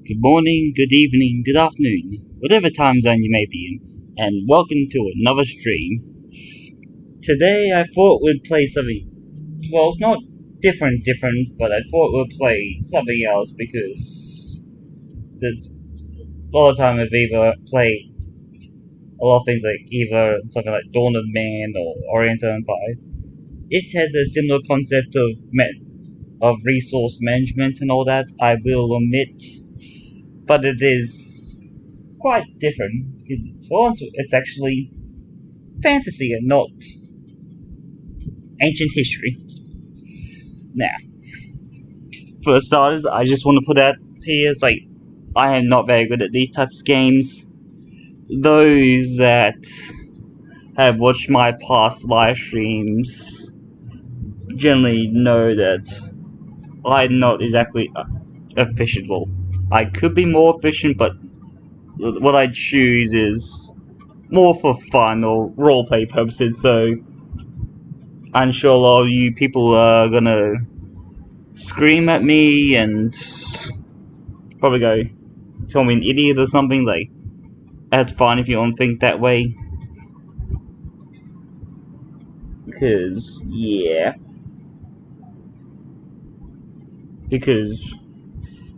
Good morning, good evening, good afternoon, whatever time zone you may be in, and welcome to another stream. Today I thought we'd play something, well, it's not different, but I thought we'd play something else because there's a lot of time I've either played a lot of things like either something like Dawn of Man or Oriental Empire. This has a similar concept of resource management and all that, I will admit, but it is quite different because for once it's actually fantasy and not ancient history. Now, for starters, I just want to put out here, it's like I am not very good at these types of games. Those that have watched my past live streams generally know that I'm not exactly efficient. Well, I could be more efficient, but what I choose is more for fun or roleplay purposes, so I'm sure a lot of you people are gonna scream at me and probably go call me an idiot or something. Like, that's fine if you don't think that way, because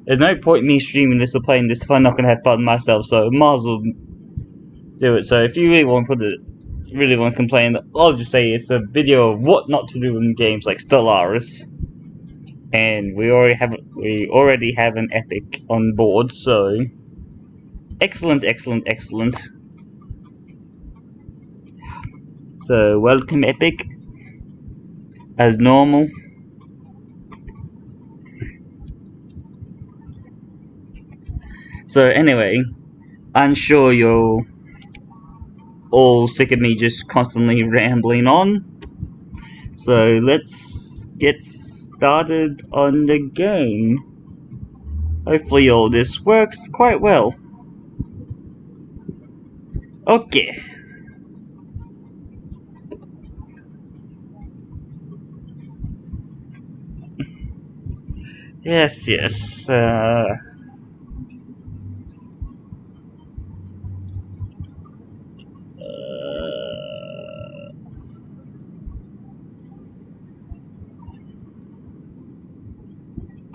there's no point in me streaming this or playing this if I'm not gonna have fun myself, so might as well do it. So if you really want to complain, I'll just say it's a video of what not to do in games like Stellaris, and we already have an epic on board, so excellent. So welcome epic, as normal. So anyway, I'm sure you're all sick of me just constantly rambling on, so let's get started on the game. Hopefully all this works quite well. Okay. Yes.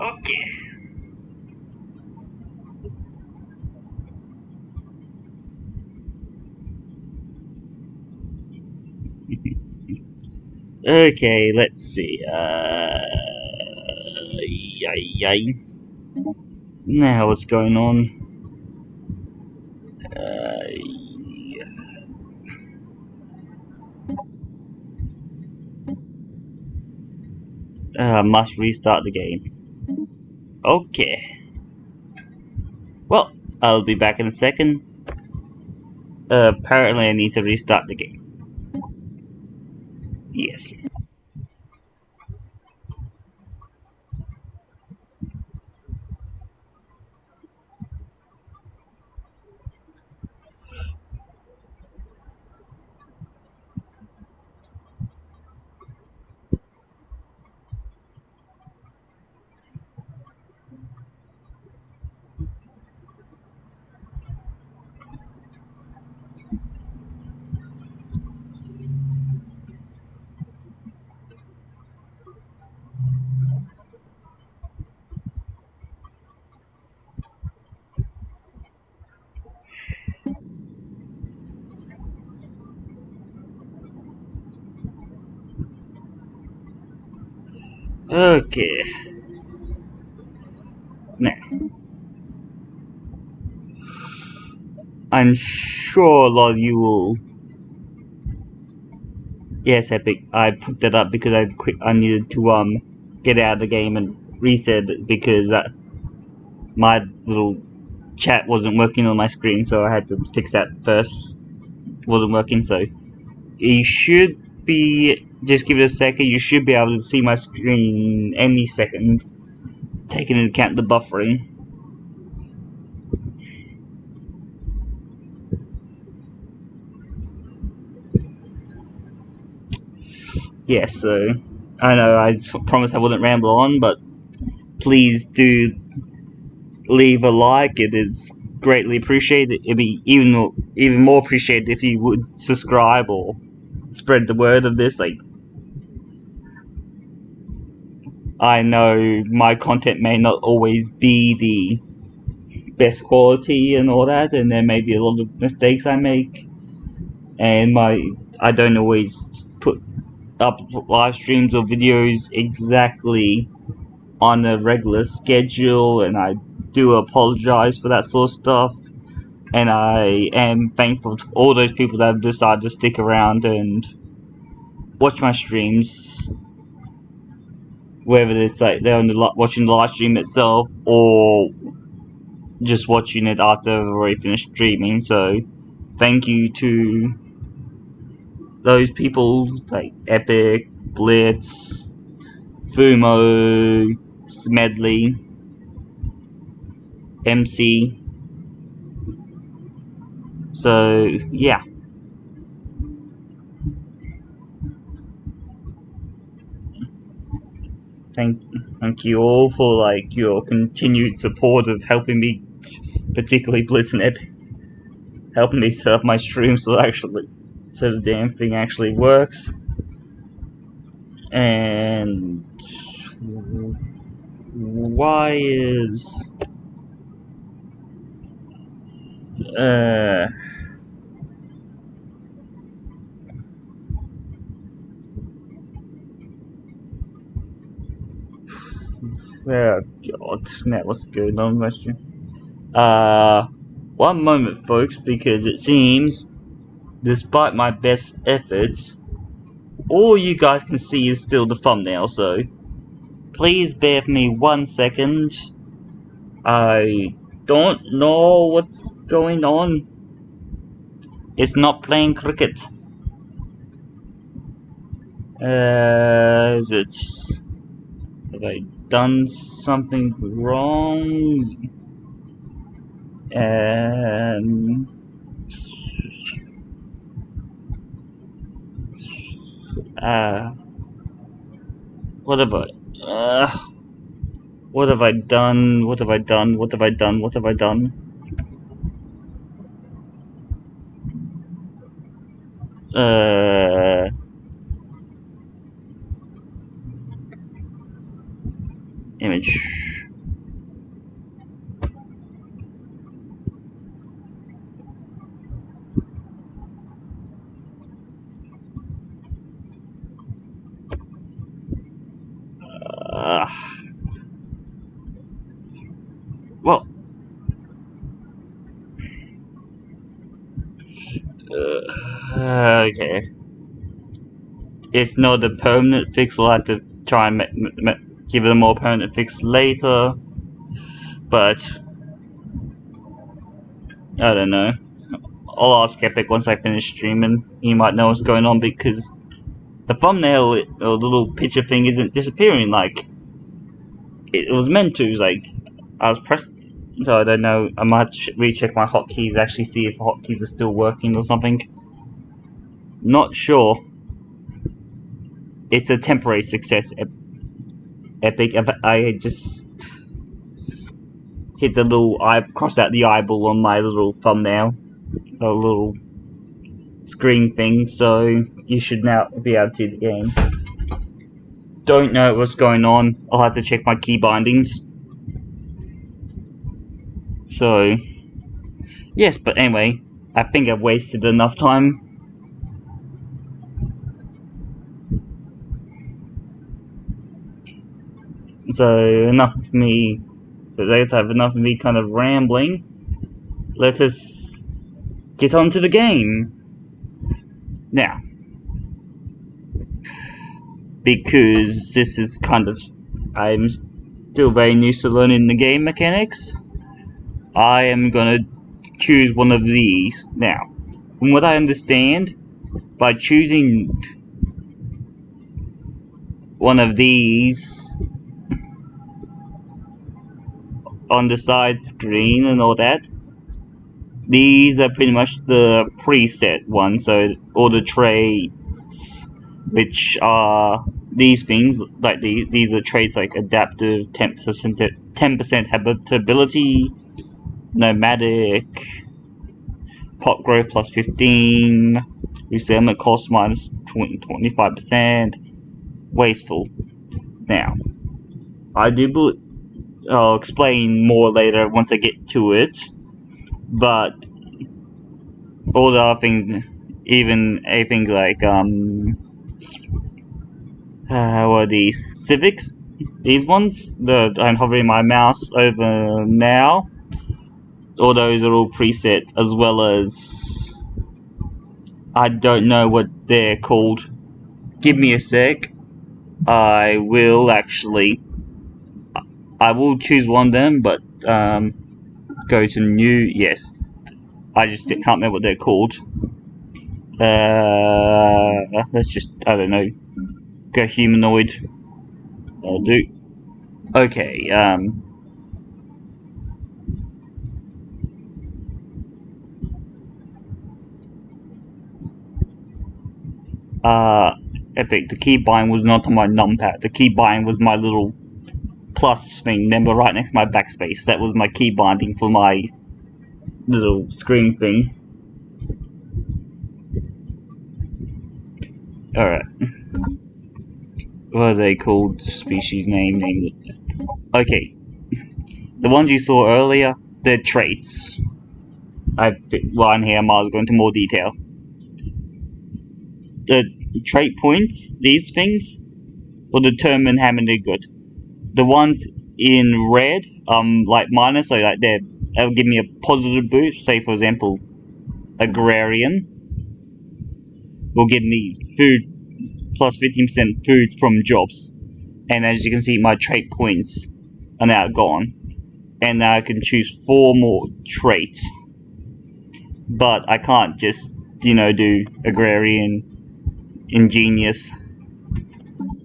Okay. Okay, let's see. Yay. Now what's going on? Must restart the game. Okay. Well, I'll be back in a second. Apparently I need to restart the game. Yes. Okay. Now, I'm sure a lot of you will. Yes, Epic. I put that up because I needed to get out of the game and reset it because my little chat wasn't working on my screen, so I had to fix that first. It wasn't working, so you should be. Just give it a second. You should be able to see my screen any second, taking into account the buffering. Yes, so I know I promised I wouldn't ramble on, but please do leave a like. It is greatly appreciated. It'd be even more appreciated if you would subscribe or spread the word of this. Like, I know my content may not always be the best quality and all that, and there may be a lot of mistakes I make, and I don't always put up live streams or videos exactly on a regular schedule, and I do apologize for that sort of stuff. And I am thankful to all those people that have decided to stick around and watch my streams, whether it's like they're watching the live stream itself or just watching it after I've already finished streaming. So thank you to those people like Epic, Blitz, Fumo, Smedley, MC. So yeah. Thank you all for like your continued support of helping me, particularly Blitz and Epic, helping me set up my stream so the damn thing actually works. And why is oh god, now what's going on, question? One moment, folks, because it seems, despite my best efforts, all you guys can see is still the thumbnail, so please bear with me 1 second. I don't know what's going on. It's not playing cricket. Is it... Have I done something wrong? What have I... what have I done? What have I done? What have I done? What have I done? Image. Well, okay. It's not a permanent fix. I'll have to try and give it a more permanent fix later. But I don't know. I'll ask Epic once I finish streaming. He might know what's going on, because the thumbnail or the little picture thing isn't disappearing like it was meant to. Like, I was pressed, so I don't know. I might recheck my hotkeys, actually see if hotkeys are still working or something. Not sure. It's a temporary success, Epic. I just hit the little crossed out the eyeball on my little thumbnail, the little screen thing, so you should now be able to see the game. Don't know what's going on. I'll have to check my key bindings. So yes, but anyway, I think I've wasted enough time. So enough of me. Let's have enough of me kind of rambling. Let us get on to the game now, because this is kind of, I'm still very new to learning the game mechanics. I am gonna choose one of these now. From what I understand, by choosing one of these on the side screen and all that, these are pretty much the preset ones, so all the traits which are these things, like these are traits like adaptive, 10% habitability, nomadic, pop growth plus 15, resettlement cost minus 25%, wasteful. Now, I'll explain more later once I get to it, but all the other things, even anything like what are these? Civics? These ones that I'm hovering my mouse over now, all those are all preset, as well as I don't know what they're called. Give me a sec. I will choose one of them, but go to new. Yes, I just can't remember what they're called. Let's just, I don't know, go humanoid. I'll do. Okay, epic. The keybind was not on my numpad. The keybind was my little plus thing, remember, right next to my backspace. That was my key binding for my little screen thing. Alright. What are they called? Species name. Okay. The ones you saw earlier, they're traits. I've one here, I might as well go into more detail. The trait points, these things, will determine how many are good. The ones in red, like minus, so like they'll give me a positive boost. Say for example, agrarian will give me food plus 15% food from jobs, and as you can see, my trait points are now gone, and now I can choose 4 more traits. But I can't just, do agrarian, ingenious,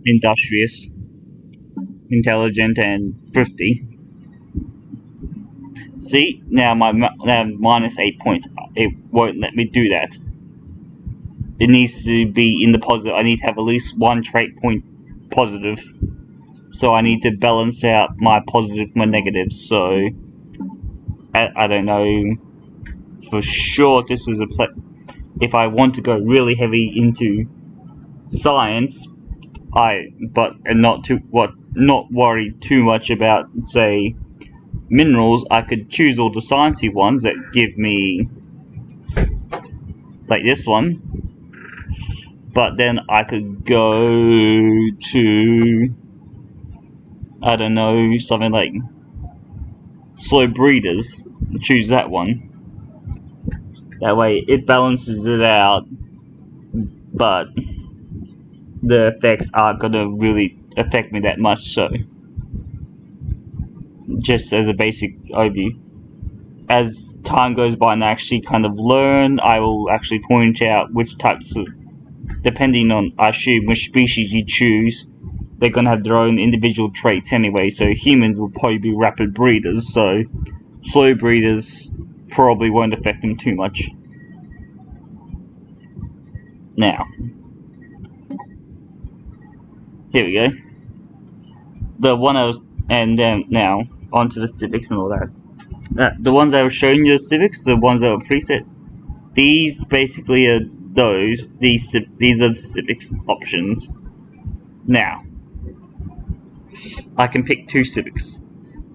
industrious, intelligent, and thrifty. See, now minus 8 points. It won't let me do that. It needs to be in the positive. I need to have at least 1 trait point positive. So I need to balance out my positives, my negatives. So I don't know for sure if this is if I want to go really heavy into science, not worry too much about, say, minerals. I could choose all the sciencey ones that give me, like this one, but then I could go to, I don't know, something like slow breeders, choose that one. That way it balances it out, but the effects aren't gonna really affect me that much. So just as a basic overview, as time goes by and I actually kind of learn, I will actually point out which types of, depending on, I assume, which species you choose, they're gonna have their own individual traits anyway. So humans will probably be rapid breeders, so slow breeders probably won't affect them too much. Now, here we go. The one I was, and then now onto the civics and all that. The ones I was showing you, the civics, the ones that are preset, these basically are those. These are the civics options. Now, I can pick 2 civics.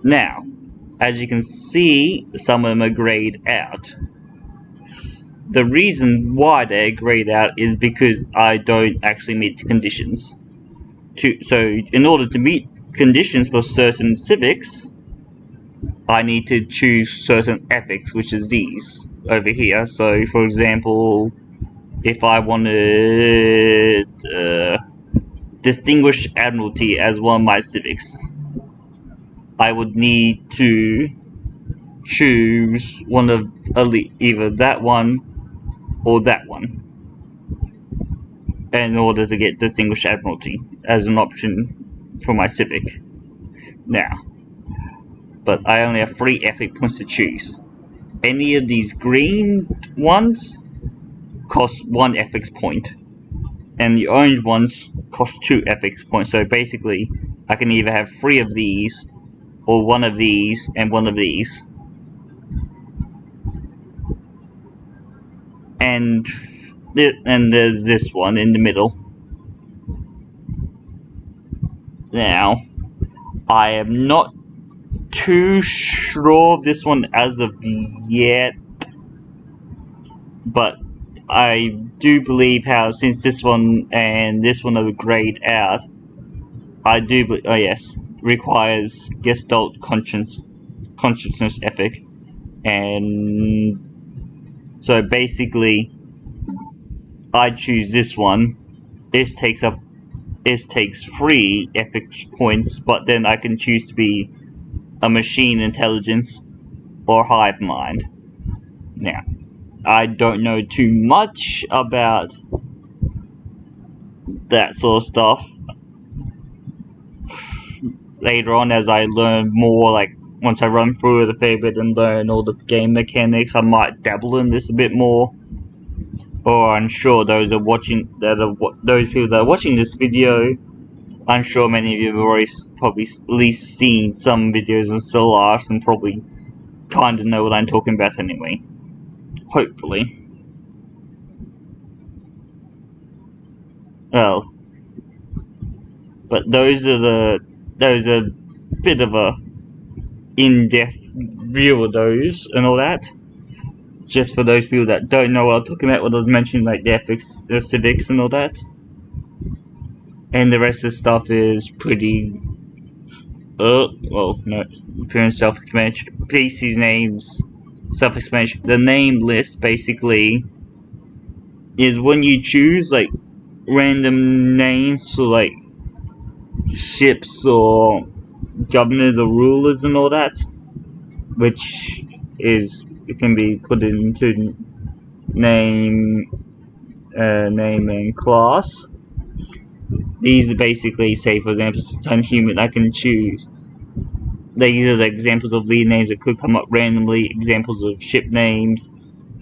Now, as you can see, some of them are grayed out. The reason why they're grayed out is because I don't actually meet the conditions. So, in order to meet conditions for certain civics, I need to choose certain ethics, which is these over here. So, for example, if I wanted Distinguished Admiralty as one of my civics, I would need to choose one of either that one or that one in order to get Distinguished Admiralty as an option for my civic. Now, but I only have 3 ethic points to choose. Any of these green ones cost 1 ethics point. and the orange ones cost 2 ethics points. So basically, I can either have 3 of these, or 1 of these, and 1 of these. And there's this one in the middle. Now, I am not too sure of this one as of yet, but I do believe how since this one and this one are grayed out, I do requires Gestalt consciousness ethic, and so basically I choose this one. This takes 3 ethics points, but then I can choose to be a machine intelligence or hive mind. Now, I don't know too much about that sort of stuff. Later on, as I learn more, like once I run through it a fair bit and learn all the game mechanics, I might dabble in this a bit more. Or I'm sure those people that are watching this video, I'm sure many of you have already probably at least seen some videos on stellaris and probably kind of know what I'm talking about anyway. Hopefully. Well, but those are a bit of a in-depth view of those and all that. Just for those people that don't know what I'm talking about, what I was mentioning, like the ethics, the civics and all that. And the rest of the stuff is pretty appearance, self-explanatory, species names, self-explanatory. The name list basically is when you choose like random names for like ships or governors or rulers and all that, which is it can be put into name and class. These are basically, say for example, some human I can choose. These are the examples of lead names that could come up randomly, examples of ship names,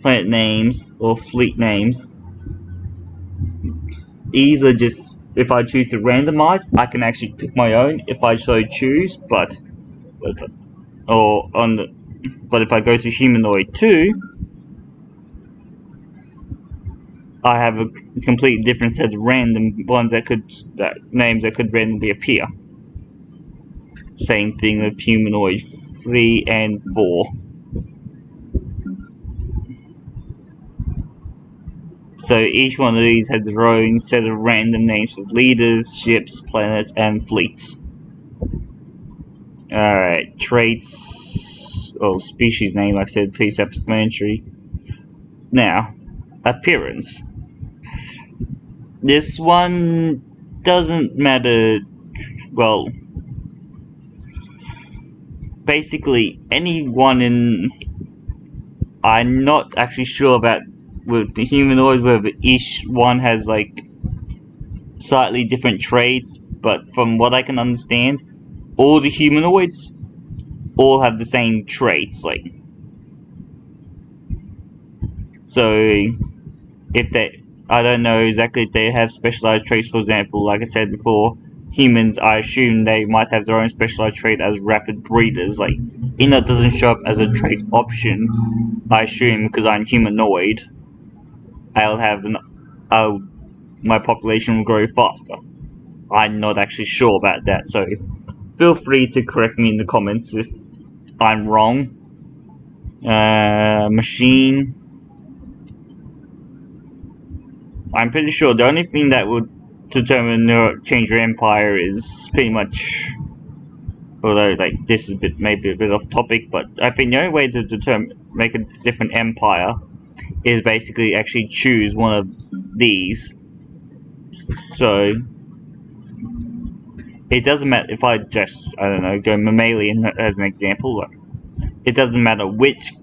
planet names, or fleet names. These are just, if I choose to randomize, I can actually pick my own if I so choose, but if I go to humanoid 2, I have a completely different set of random ones names that could randomly appear. Same thing with humanoid 3 and 4. So each one of these has their own set of random names for leaders, ships, planets, and fleets. Alright, traits, species name, like I said, pretty self-explanatory. Now, appearance. This one doesn't matter, well, basically anyone in, I'm not actually sure about with the humanoids whether each one has like slightly different traits, but from what I can understand, all the humanoids all have the same traits, like, so if they, I don't know exactly if they have specialized traits. For example, like I said before, humans, I assume they might have their own specialized trait as rapid breeders. Like, even though it doesn't show up as a trait option, I assume because I'm humanoid, I'll have my population will grow faster. I'm not actually sure about that, so feel free to correct me in the comments if I'm wrong. Machine. I'm pretty sure the only thing that would determine change your empire is pretty much, although like this is maybe a bit off topic, but I think the only way to make a different empire is basically actually choose one of these. So it doesn't matter if I just, I don't know, go mammalian as an example. It doesn't matter which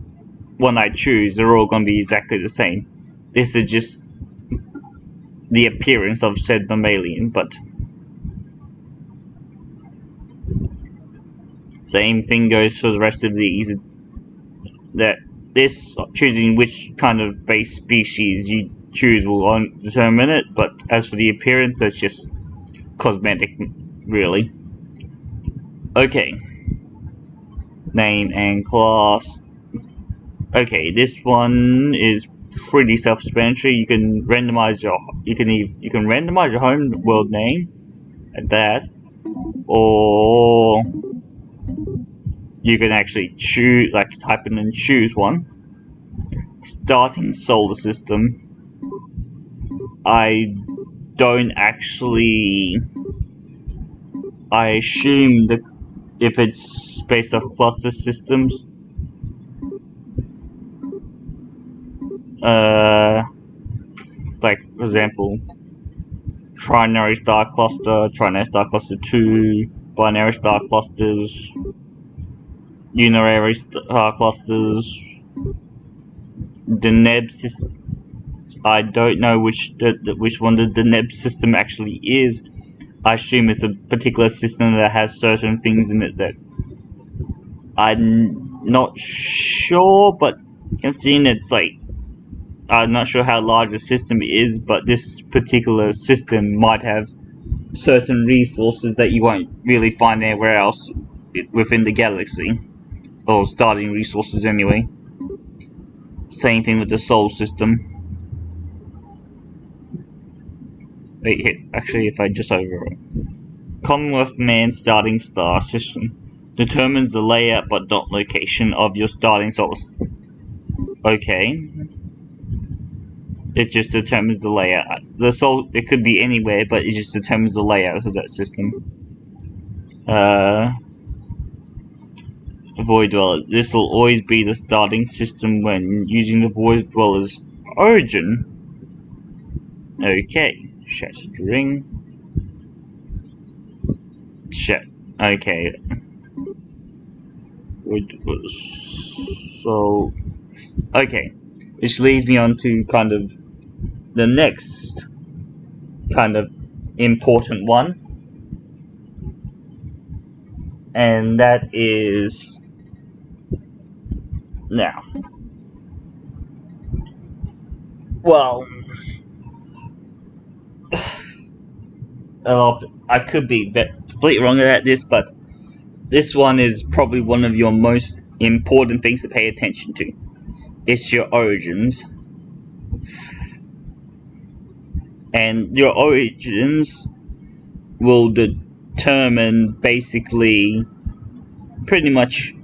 one I choose, they're all going to be exactly the same. This is just the appearance of said mammalian, but same thing goes for the rest of these. That this choosing which kind of base species you choose will determine it, but as for the appearance, that's just cosmetic, really. Okay. Name and class. Okay, this one is pretty self-explanatory. You can randomize your home world name at that, or you can actually choose, like, type in and choose one. Starting solar system. I don't actually. I assume that if it's based off cluster systems, like for example, trinary star cluster, trinary star cluster 2, binary star clusters, unary star clusters, the Deneb system. I don't know which one the Deneb system actually is. I assume it's a particular system that has certain things in it that I'm not sure, but considering it's like, I'm not sure how large the system is, but this particular system might have certain resources that you won't really find anywhere else within the galaxy, or starting resources anyway. Same thing with the solar system. Wait, actually, if I just overwrite. Commonwealth Man starting star system determines the layout but not location of your starting solar system. Okay. It just determines the layout. It could be anywhere, but it just determines the layout of that system. Void Dwellers. This will always be the starting system when using the Void Dwellers origin. Okay. Shattered ring. Okay. So. Okay. Which leads me on to kind of the next kind of important one. And that is. Now. Well. I could be completely wrong about this, but this one is probably one of your most important things to pay attention to. It's your origins. And your origins will determine basically pretty much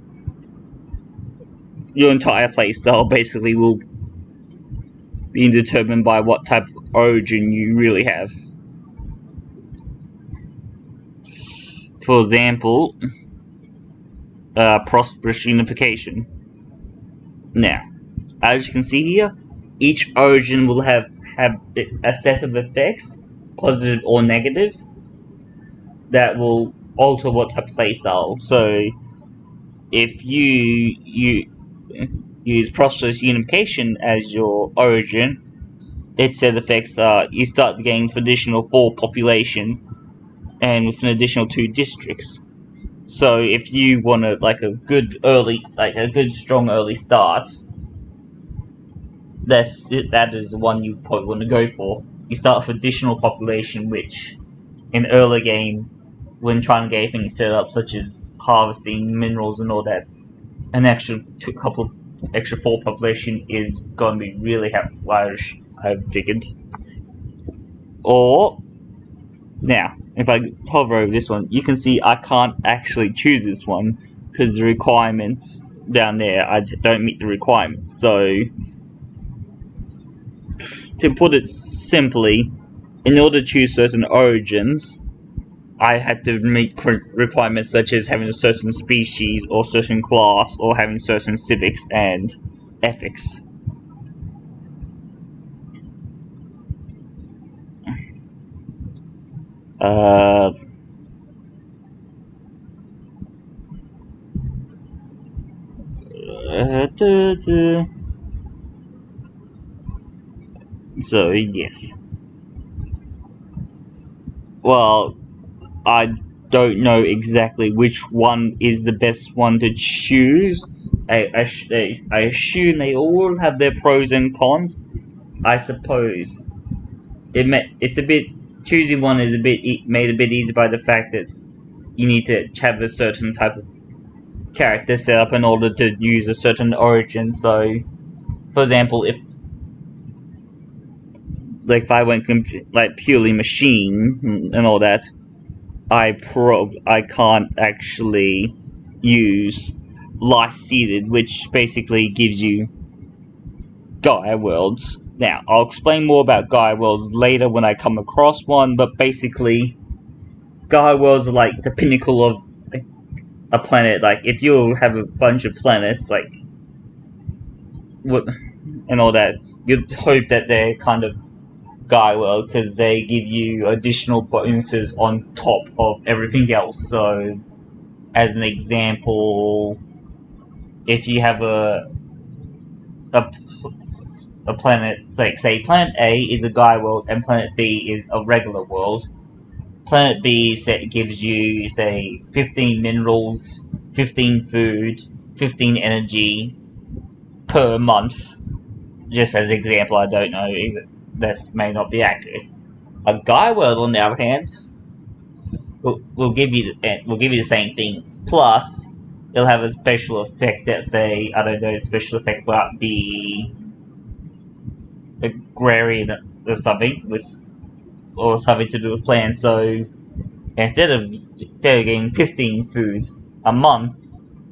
your entire playstyle. Basically will be determined by what type of origin you really have. For example, prosperous unification. Now, as you can see here, each origin will have a set of effects, positive or negative, that will alter what type of playstyle. So, if you use prosperous unification as your origin, its set effects are you start the game with additional 4 population and with an additional 2 districts. So if you want a good strong early start, that is the one you probably want to go for. You start with additional population, which in early game, when trying to get things set up, such as harvesting minerals and all that, an extra 4 population is going to be really helpful, I figured. Or now, if I hover over this one, you can see I can't actually choose this one because the requirements down there, I don't meet the requirements. So, to put it simply, in order to choose certain origins, I had to meet requirements such as having a certain species or certain class or having certain civics and ethics. So, yes. Well, I don't know exactly which one is the best one to choose. I assume they all have their pros and cons. I suppose it's a bit choosing one is made a bit easier by the fact that you need to have a certain type of character set up in order to use a certain origin. So, for example, if I went purely machine and all that, I can't actually use life seeded, which basically gives you Gaia worlds. Now, I'll explain more about Gaia worlds later when I come across one, but basically, Gaia worlds are like the pinnacle of a planet. Like, if you have a bunch of planets, like, and all that, you'd hope that they're kind of Gaia world because they give you additional bonuses on top of everything else. So, as an example, if you have a planet, say Planet A is a Gaia world and Planet B is a regular world. Planet B gives you, say, 15 minerals, 15 food, 15 energy per month. Just as an example, I don't know, this may not be accurate. A Gaia world, on the other hand, will give you the same thing. Plus, it'll have a special effect that, say, I don't know, special effect might be agrarian or something, or something to do with plants. So instead of getting 15 food a month,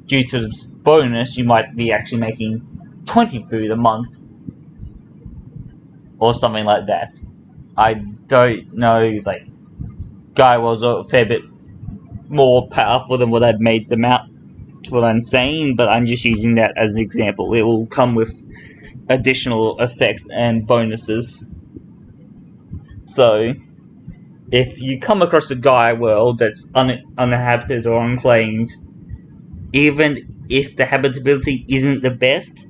due to the bonus, you might be actually making 20 food a month, or something like that. I don't know, like, Gaia was a fair bit more powerful than what I've made them out to what I'm saying, but I'm just using that as an example. It will come with additional effects and bonuses. So, if you come across a Gaia world that's uninhabited or unclaimed, even if the habitability isn't the best,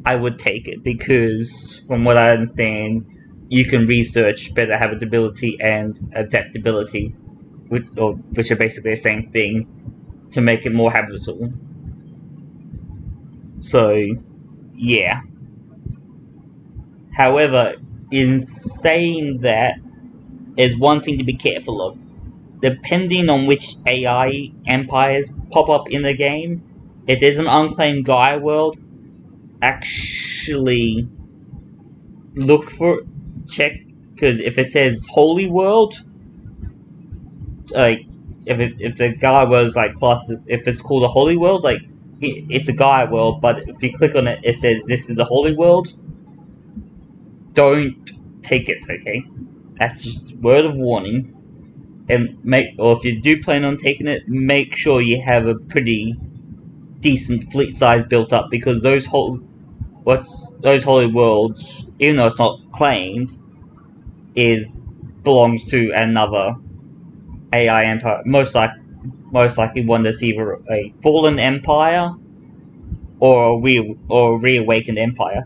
I would take it, because from what I understand, you can research better habitability and adaptability, which are basically the same thing, to make it more habitable. So, yeah. However, in saying that, there's one thing to be careful of. Depending on which AI empires pop up in the game, if there's an unclaimed Gaia world, actually check, because if it says Holy World, like, if the Gaia world is like classed, if it's called a Holy World, like, it's a Gaia world, but if you click on it, it says this is a Holy World, don't take it, okay? That's just word of warning. And or if you do plan on taking it, make sure you have a pretty decent fleet size built up, because those holy worlds, even though it's not claimed, belongs to another AI empire. Most likely one that's either a fallen empire or a reawakened empire,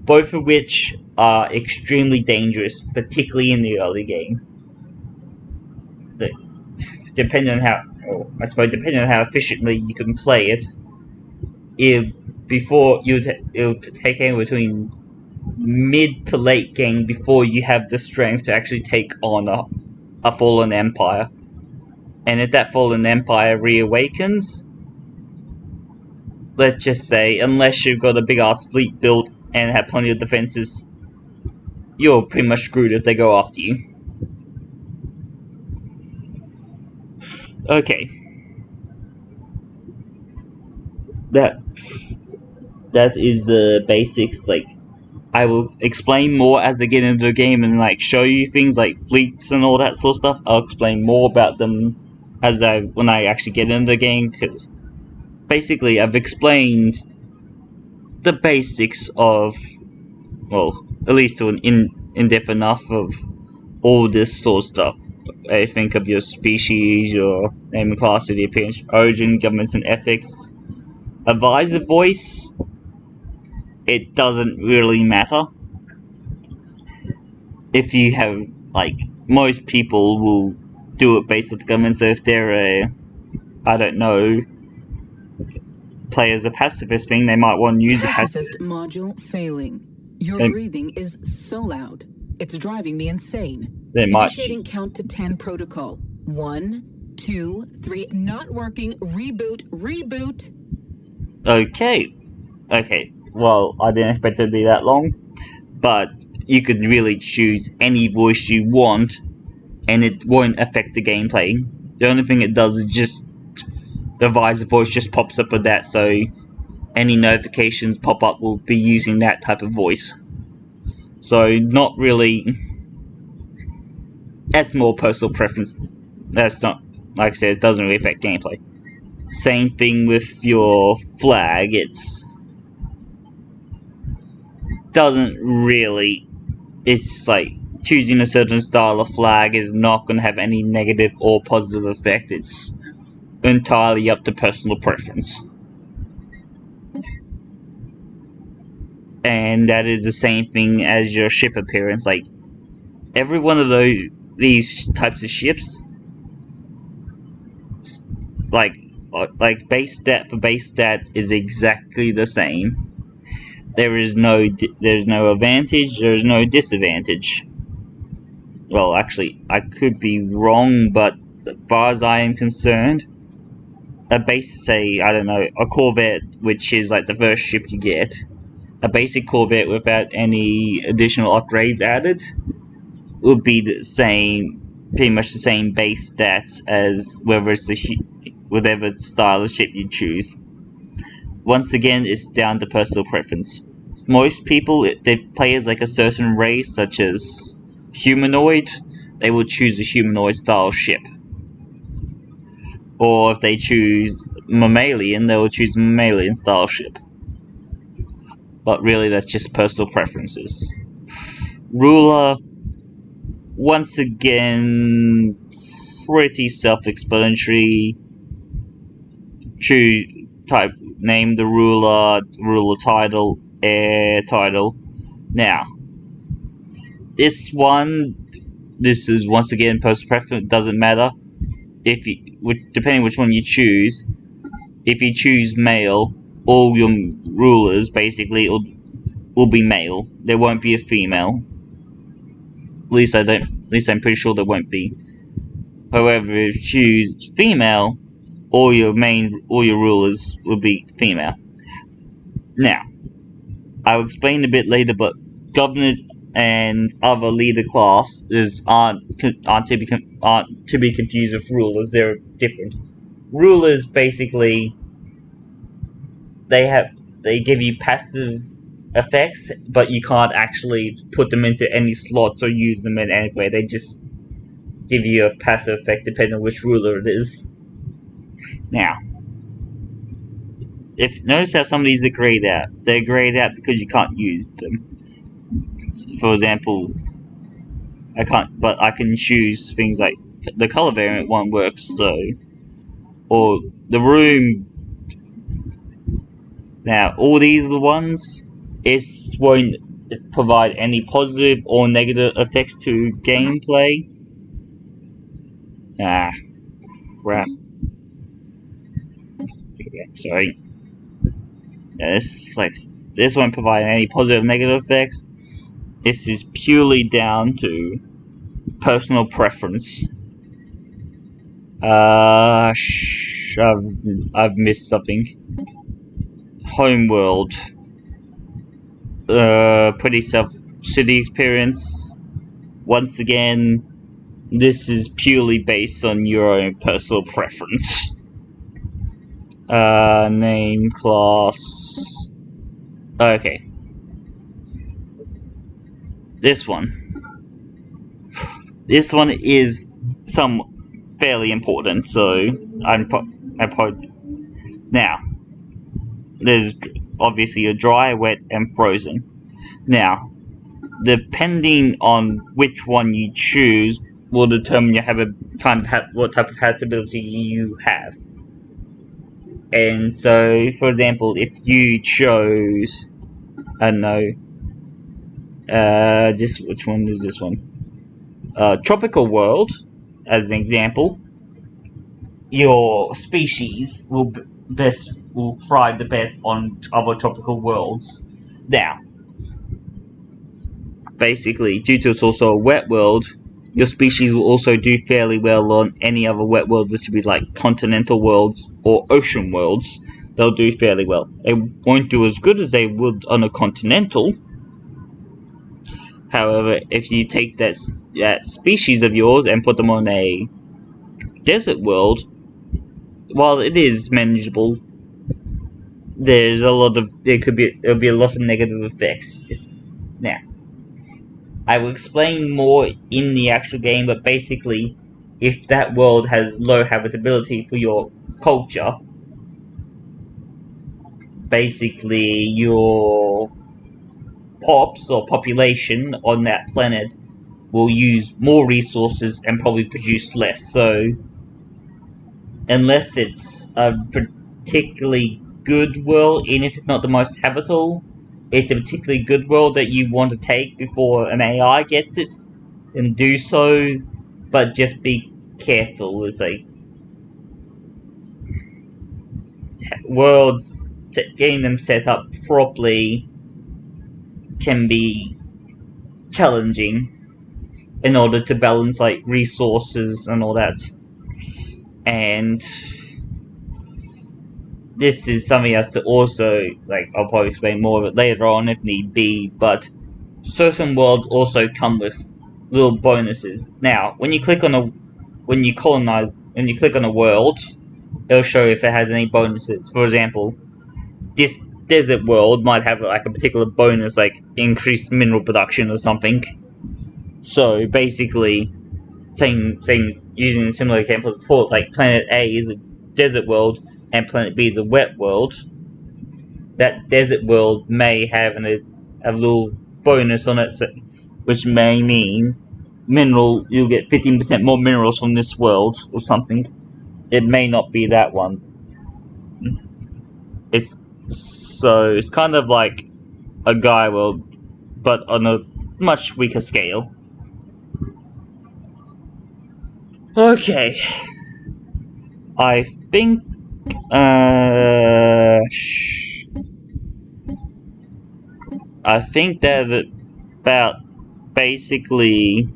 both of which are extremely dangerous, particularly in the early game. Depending on how efficiently you can play it, it'll take anywhere between mid to late game before you have the strength to actually take on a fallen empire. And if that fallen empire reawakens, let's just say, unless you've got a big ass fleet built and have plenty of defenses, you're pretty much screwed if they go after you. Okay. That is the basics. Like, I will explain more as they get into the game and, like, show you things like fleets and all that sort of stuff. I'll explain more about them when I actually get into the game, because basically I've explained the basics of, well, at least to an in-depth enough of all this sort of stuff. I think of your species, your name and class, city, appearance, origin, governments and ethics. Advisor voice, it doesn't really matter. If you have, like, most people will do it based on the government, so if they're play as a pacifist thing, they might want to use the pacifist module failing. Your breathing is so loud. It's driving me insane. Then Initiating count to 10 protocol. 1, 2, 3. Not working. Reboot. Reboot. Okay. Okay. Well, I didn't expect it to be that long. But you could really choose any voice you want, and it won't affect the gameplay. The only thing it does is just the visor voice just pops up with that, so any notifications pop up will be using that type of voice. So not really. That's more personal preference. That's not, like I said, it doesn't really affect gameplay. Same thing with your flag. It's doesn't really. It's like choosing a certain style of flag is not going to have any negative or positive effect. It's entirely up to personal preference. And that is the same thing as your ship appearance. Like every one of these types of ships, like base stat for base stat is exactly the same. There's no advantage. There's no disadvantage. Well, actually, I could be wrong, but as far as I am concerned, a base, say, I don't know, a Corvette, which is like the first ship you get, a basic Corvette without any additional upgrades added, would be the same, pretty much the same base stats as whether it's whatever style of ship you choose. Once again, it's down to personal preference. Most people, if they play as like a certain race, such as humanoid, they will choose a humanoid style ship. Or if they choose mammalian, they will choose a mammalian style ship. But really, that's just personal preferences. Ruler, once again, pretty self-explanatory. Choose type, name the ruler title, air title. Now, this is once again personal preference. It doesn't matter if you, depending which one you choose. If you choose male, all your rulers basically will be male. There won't be a female. At least I'm pretty sure there won't be. However, if you choose female, all your rulers will be female. Now, I'll explain a bit later, but governors and other leader classes aren't to be confused with rulers. They're different. Rulers basically they give you passive effects, but you can't actually put them into any slots or use them in any way. They just give you a passive effect depending on which ruler it is. Now, notice how some of these are grayed out. They're grayed out because you can't use them. For example, I can choose things like the color variant one works, or the room. Now, all these are the ones. It won't provide any positive or negative effects to gameplay. Ah, crap. Sorry. Yeah, this won't provide any positive or negative effects. This is purely down to personal preference. I've missed something. Homeworld. Pretty city experience. Once again, this is purely based on your own personal preference. Name, class. Okay. This one is fairly important, so I'm probably. Now, there's obviously a dry, wet, and frozen. Now, depending on which one you choose, will determine what type of habitability you have. And so, for example, if you chose, I don't know, which one is this one? Tropical world, as an example, your species will thrive the best on other tropical worlds. Now, basically, due to it's also a wet world, your species will also do fairly well on any other wet worlds, which would be like continental worlds or ocean worlds. They'll do fairly well. They won't do as good as they would on a continental. However, if you take that species of yours and put them on a desert world, while it is manageable, there'll be a lot of negative effects. Now, I will explain more in the actual game, but basically, if that world has low habitability for your culture, basically your pops or population on that planet will use more resources and probably produce less. So, unless it's a particularly good world, even if it's not the most habitable, it's a particularly good world that you want to take before an AI gets it, then do so, but just be careful. It's like worlds, getting them set up properly can be challenging in order to balance like resources and all that. And this is something else that also, like, I'll probably explain more of it later on if need be, but certain worlds also come with little bonuses. Now, when you click on a world, it'll show if it has any bonuses. For example, this desert world might have like a particular bonus, like increased mineral production or something. So basically, using a similar example before, like Planet A is a desert world and Planet B is a wet world. That desert world may have a little bonus on it, which may mean you'll get 15% more minerals from this world or something. It may not be that one. It's kind of like a Gaia world, but on a much weaker scale. Okay, I think that about basically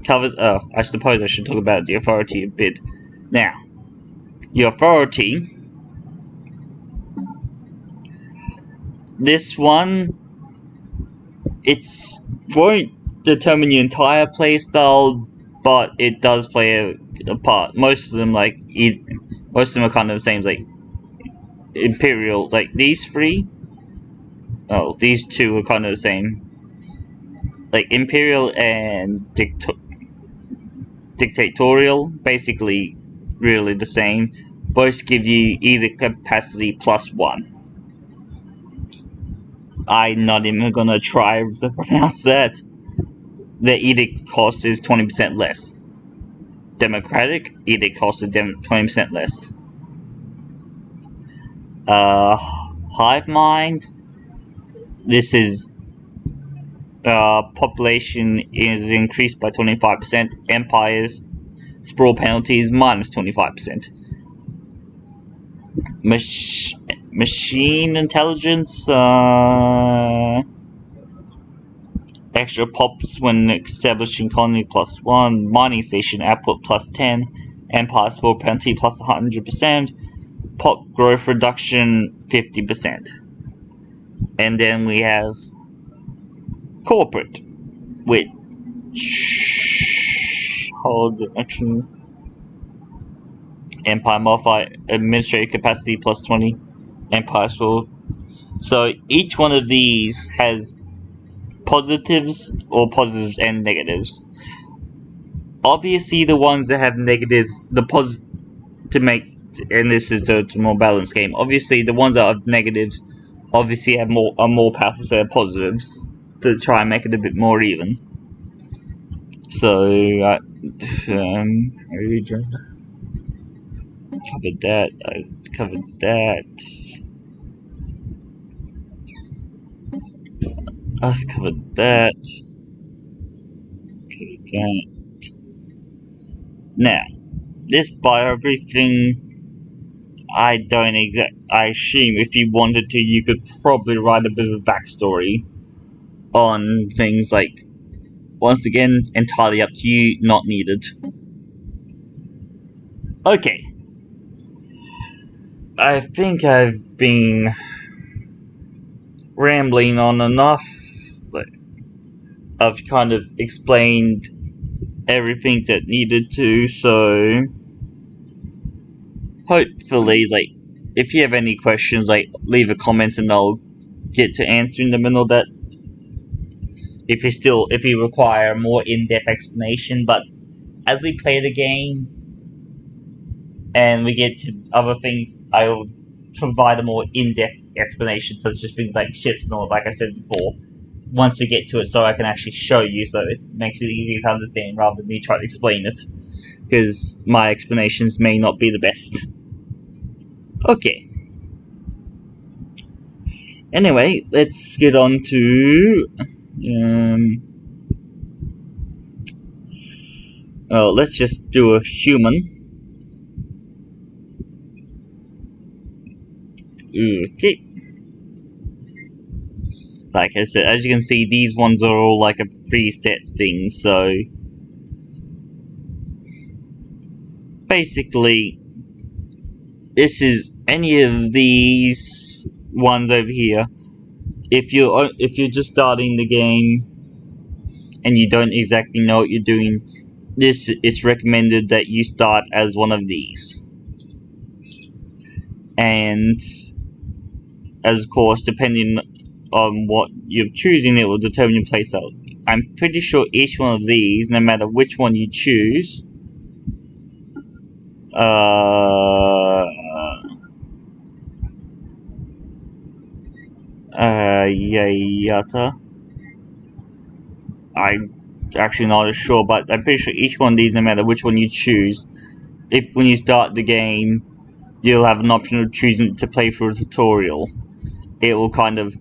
covers. Oh, I suppose I should talk about the authority a bit. Now, your authority. This one, won't determine your entire playstyle, but it does play a part. Most of them are kind of the same, like Imperial, like these three. Oh, these two are kind of the same. Like Imperial and Dictatorial, basically really the same. Both give you either capacity plus 1. I'm not even gonna try to pronounce that. The edict cost is 20% less. Democratic edict cost is 20% less. Hive Mind. This is population is increased by 25%. Empire's sprawl penalty is minus 25%. Machine intelligence, extra pops when establishing colony plus 1, mining station output plus 10, Empire sprawl penalty plus 100%, pop growth reduction 50%. And then we have corporate, which hold action. Empire modifier administrative capacity plus 20, Empire sprawl. So each one of these has positives and negatives. Obviously, the ones that have negatives, and this is a more balanced game. Obviously, the ones that have negatives, obviously have more powerful set of positives to try and make it a bit more even. So, covered that. I covered that. I've covered that. Covered that. Now, this biography thing, I assume if you wanted to, you could probably write a bit of a backstory on things like, once again, entirely up to you, not needed. Okay. I think I've been rambling on enough. But I've kind of explained everything that needed to, so hopefully, like, if you have any questions, like, leave a comment and I'll get to answering them and all that. If you require more in-depth explanation, but as we play the game and we get to other things, I will provide a more in-depth explanation, such as things like ships and all, like I said before, once we get to it, so I can actually show you, so it makes it easier to understand rather than me try to explain it, because my explanations may not be the best. Okay. Anyway, let's get on to let's just do a human. Okay. Like I said, as you can see, these ones are all like a preset thing, so basically, this is any of these ones over here. If you're just starting the game and you don't exactly know what you're doing, it's recommended that you start as one of these. And as of course, depending on what you're choosing, it will determine your playstyle. I'm pretty sure each one of these, no matter which one you choose, yata. I'm actually not as sure, but I'm pretty sure each one of these, no matter which one you choose, when you start the game, you'll have an option of choosing to play through a tutorial. It will kind of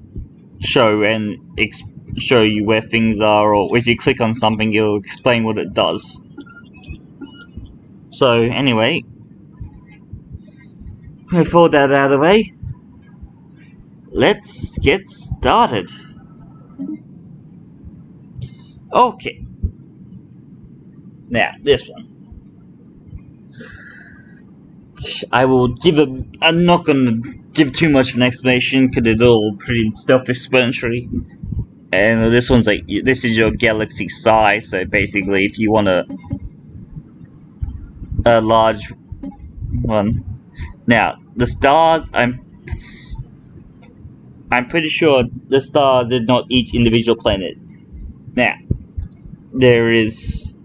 show you where things are, or if you click on something, it'll explain what it does. So anyway, with all that out of the way, let's get started. Okay. Now, this one. I will give I'm not gonna give too much of an explanation because it's all pretty self-explanatory. And this one's like, this is your galaxy size, so basically if you want a large one. Now, the stars, I'm pretty sure the stars is not each individual planet. Now, there is,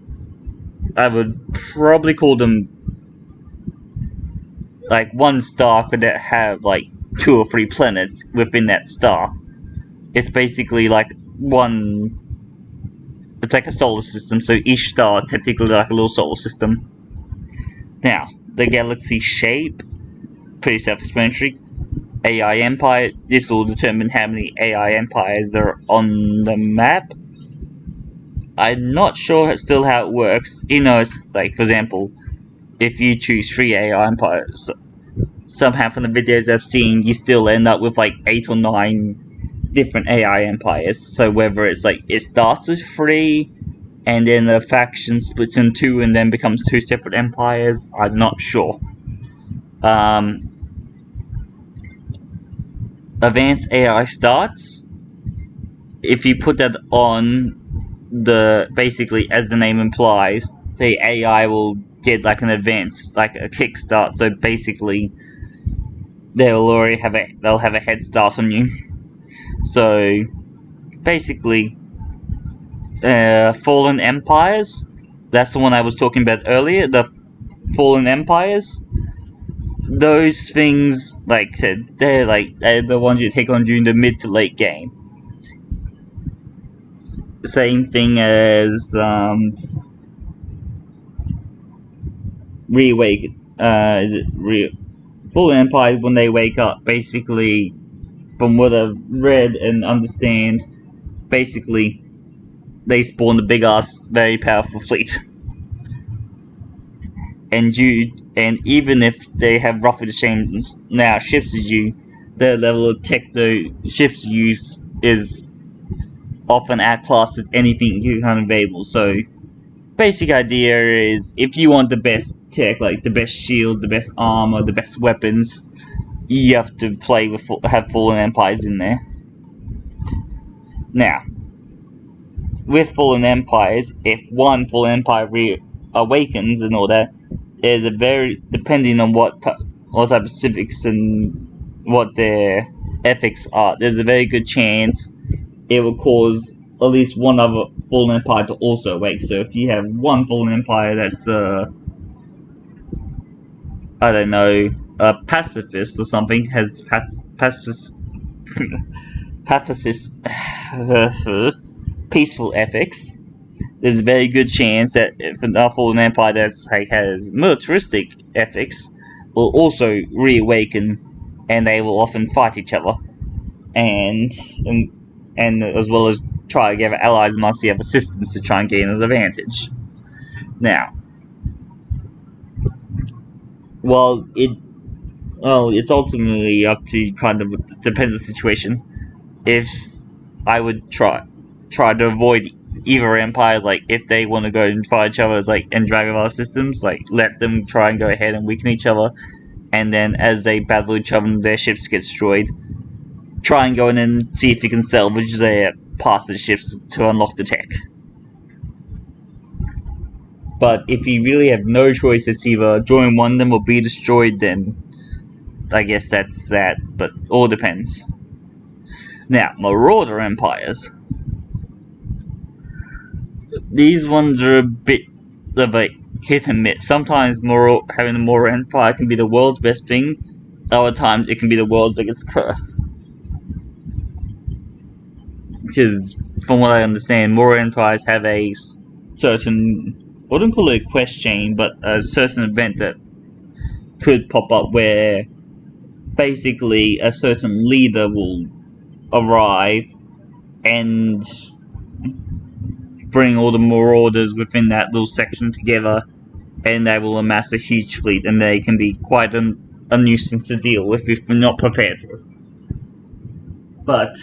I would probably call them, like, one star could have like 2 or 3 planets within that star. It's basically like it's like a solar system, so each star is technically like a little solar system. Now, the galaxy shape, pretty self-explanatory. AI Empire, this will determine how many AI Empires are on the map. I'm not sure still how it works. It's like, for example, if you choose 3 AI Empires, somehow from the videos I've seen, you still end up with like 8 or 9 different AI Empires. So whether it's like, it starts with 3, and then the faction splits in 2 and then becomes 2 separate empires, I'm not sure. Advanced AI starts. If you put that on, basically, as the name implies, the AI will get like an advance, like a kickstart. So basically, they'll have a head start on you. So basically, Fallen Empires. That's the one I was talking about earlier. The Fallen Empires. Those things, like I said, they're the ones you take on during the mid to late game. Same thing as Full Empire. When they wake up, basically, from what I've read and understand, basically they spawn a big ass, very powerful fleet. And even if they have roughly the same ships as you, the level of tech the ships use is often outclassed as anything you can available. So, basic idea is if you want the best tech, like the best shield, the best armor, the best weapons, you have to play with have Fallen Empires in there. Now, with Fallen Empires, if one Fallen Empire reawakens and all that, there's a very, depending on what type of civics and what their ethics are, there's a very good chance it will cause at least one other Fallen Empire to also awake. So if you have one Fallen Empire that's I don't know, a pacifist or something, has pacifist peaceful ethics, there's a very good chance that if a Fallen Empire that has militaristic ethics will also reawaken, and they will often fight each other, and as well as try to gather allies amongst the other systems to try and gain an advantage. Now, it's ultimately up to kind of depends on the situation. If I would try to avoid either empires, like if they want to go and fight each other, like and drag other systems, like let them try and go ahead and weaken each other, and then as they battle each other and their ships get destroyed, try and go in and see if you can salvage their past ships to unlock the tech. But if you really have no choice, it's either join one of them or be destroyed, then I guess that's that, but all depends. Now, Marauder Empires. These ones are a bit of a hit and miss. Sometimes having a Marauder Empire can be the world's best thing, other times it can be the world's biggest curse. Because, from what I understand, Marauder Empires have a certain, I wouldn't call it a quest chain, but a certain event that could pop up where basically a certain leader will arrive and bring all the marauders within that little section together, and they will amass a huge fleet, and they can be quite a nuisance to deal with if you're not prepared for it. But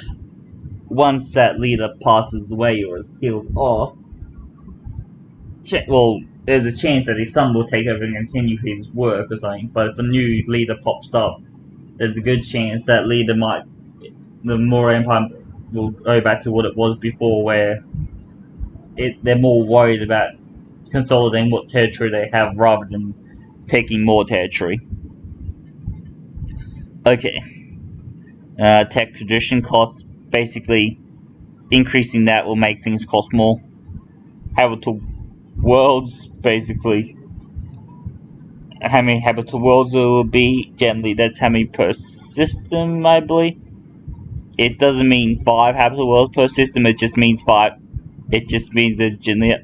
once that leader passes away or is killed off, well, there's a chance that his son will take over and continue his work or something, but if a new leader pops up, there's a good chance that leader the Mora Empire will go back to what it was before, where they're more worried about consolidating what territory they have rather than taking more territory. Okay. Tech tradition costs, basically increasing that will make things cost more. Habitable worlds, basically how many habitable worlds there will be. Generally, that's how many per system, I believe. It doesn't mean 5 habitable worlds per system, it just means 5. It just means there's generally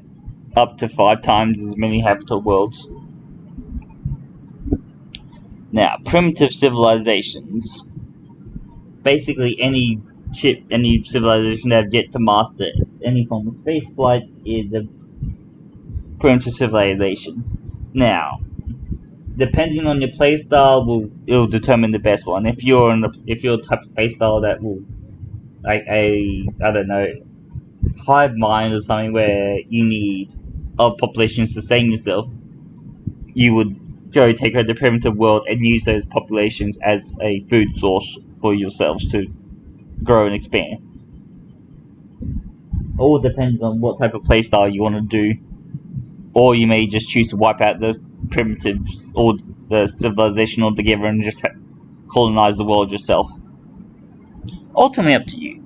up to 5 times as many habitable worlds. Now, primitive civilizations. Basically, any civilization that have yet to master any form of spaceflight is a primitive civilization. Now, depending on your playstyle, it'll determine the best one. If you're the type of playstyle that will, like I don't know, hive mind or something where you need a population to sustain yourself, you would go take over the primitive world and use those populations as a food source for yourselves to grow and expand. All depends on what type of playstyle you want to do, or you may just choose to wipe out those primitives or the civilization altogether and just colonize the world yourself. Ultimately up to you.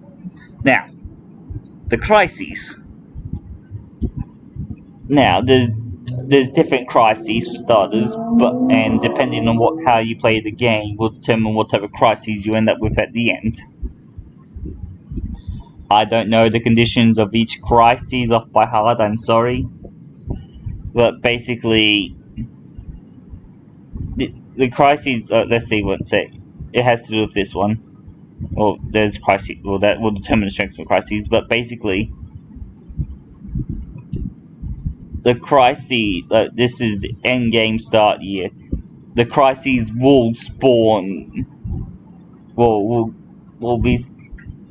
Now, the crises. Now, there's different crises for starters, and depending on how you play the game will determine what type of crises you end up with at the end. I don't know the conditions of each crisis off by heart, I'm sorry. But basically, the crises, let's see what it has to do with this one. Well, there's crises, well, that will determine the strength of crises, but basically, the crises, this is the end game start year. The crises will spawn, will be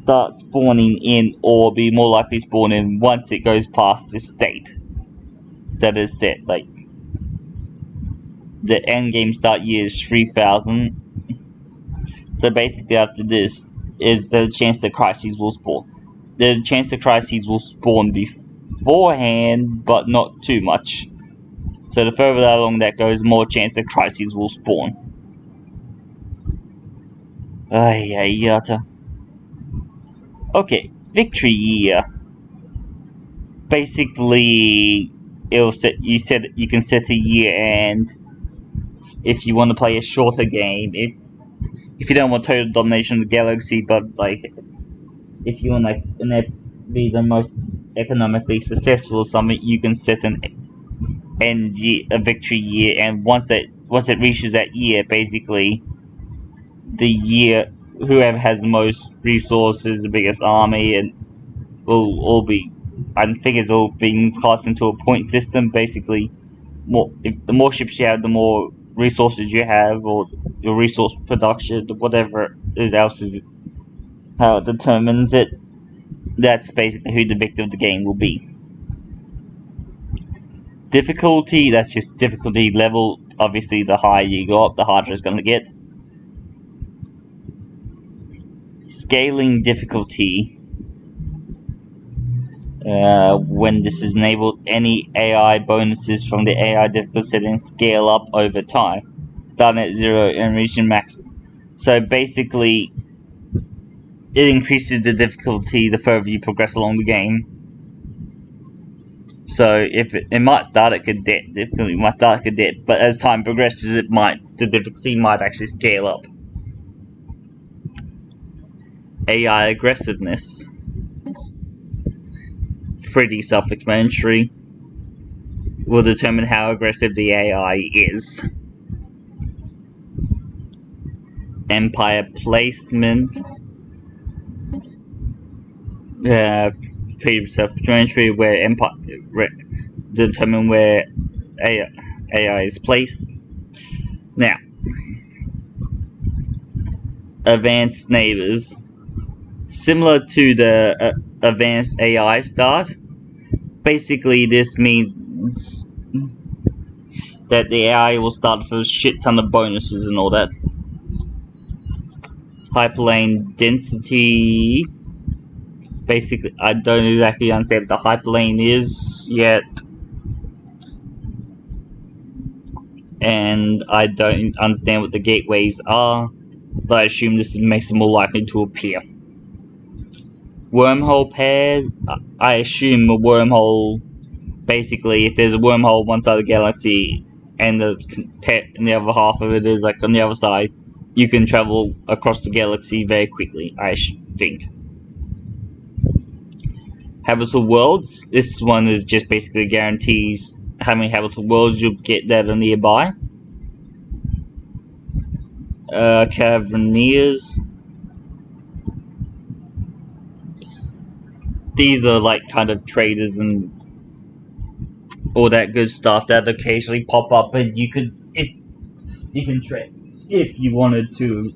start spawning in, or be more likely to spawn in once it goes past this state that is set. Like, the end game start year is 3000. So basically after this is the chance that crises will spawn. The chance that crises will spawn beforehand, but not too much. So the further along that goes, the more chance that crises will spawn. Ay, yata. Okay, victory year. Basically, it'll set you can set a year, and if you want to play a shorter game, if you don't want total domination of the galaxy, but like if you want to be the most economically successful or something, you can set an end year, a victory year, and once it reaches that year, basically the year whoever has the most resources, the biggest army, and will all be, I think it's all being cast into a point system. Basically, if the more ships you have, the more resources you have, or your resource production, whatever else is how it determines it. That's basically who the victor of the game will be. Difficulty, that's just difficulty level. Obviously, the higher you go up, the harder it's going to get. Scaling difficulty. When this is enabled, any AI bonuses from the AI difficulty setting scale up over time, starting at 0 and reaching max. So basically, it increases the difficulty the further you progress along the game. So if it might start at cadet, but as time progresses, the difficulty might actually scale up. AI aggressiveness. Pretty self-explanatory. Will determine how aggressive the AI is. Empire placement. Pretty self-explanatory, where empire determine where AI is placed. Now, advanced neighbors. Similar to the advanced AI start, basically this means that the AI will start with a shit ton of bonuses and all that. Hyperlane density. Basically, I don't exactly understand what the hyperlane is yet, and I don't understand what the gateways are, but I assume this makes them more likely to appear. Wormhole pairs. I assume a wormhole, basically, if there's a wormhole one side of the galaxy and the other half of it is like on the other side, you can travel across the galaxy very quickly, I think. Habitable worlds. This one is just basically guarantees how many habitable worlds you'll get that are nearby. Caverniers. These are like kind of traders and all that good stuff that occasionally pop up, and you can trade if you wanted to.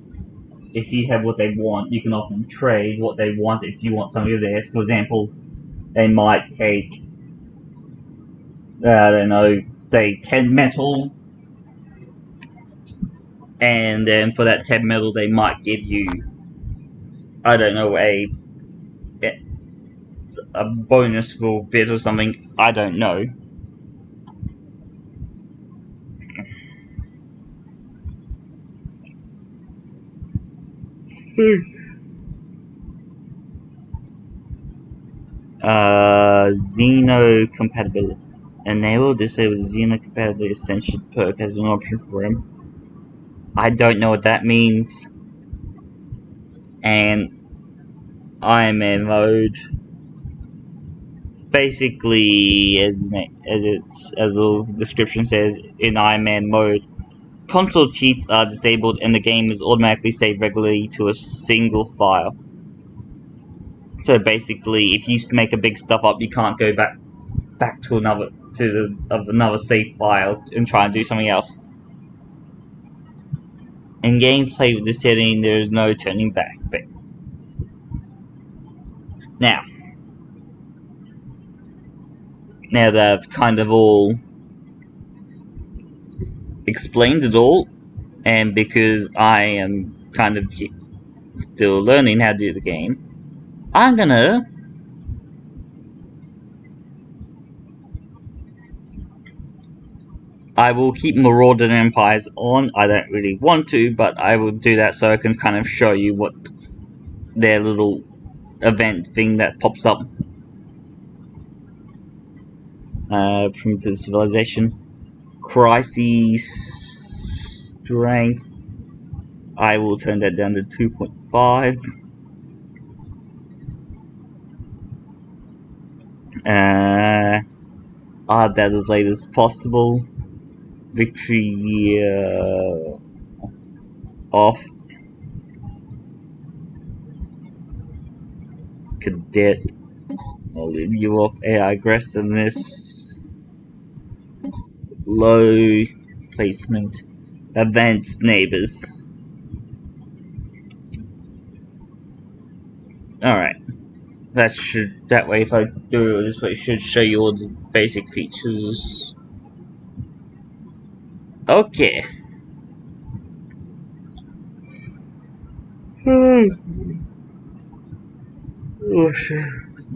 If you have what they want, you can often trade what they want if you want something of theirs. For example, they might take, I don't know, say 10 metal, and then for that 10 metal they might give you, I don't know, a bonus for bit or something. I don't know. Xeno compatibility. Enable disable Xeno compatibility ascension perk as an option for him. I don't know what that means. And Iron Man mode. Basically, as the description says, in Iron Man mode, console cheats are disabled and the game is automatically saved regularly to a single file. So basically, if you make a big stuff up, you can't go back to another save file and try and do something else. In games played with this setting, there is no turning back. Now that I've kind of all explained it all, and because I am kind of still learning how to do the game, I will keep Marauder Empires on. I don't really want to, but I will do that so I can kind of show you what their little event thing that pops up. Primitive Civilization. Crisis Strength. I will turn that down to 2.5. Add that as late as possible. Victory off. Cadet. I'll leave you off. AI aggressiveness. Low placement. Advanced neighbors. Alright. That way if I do it this way, it should show you all the basic features. Okay. Oh shit.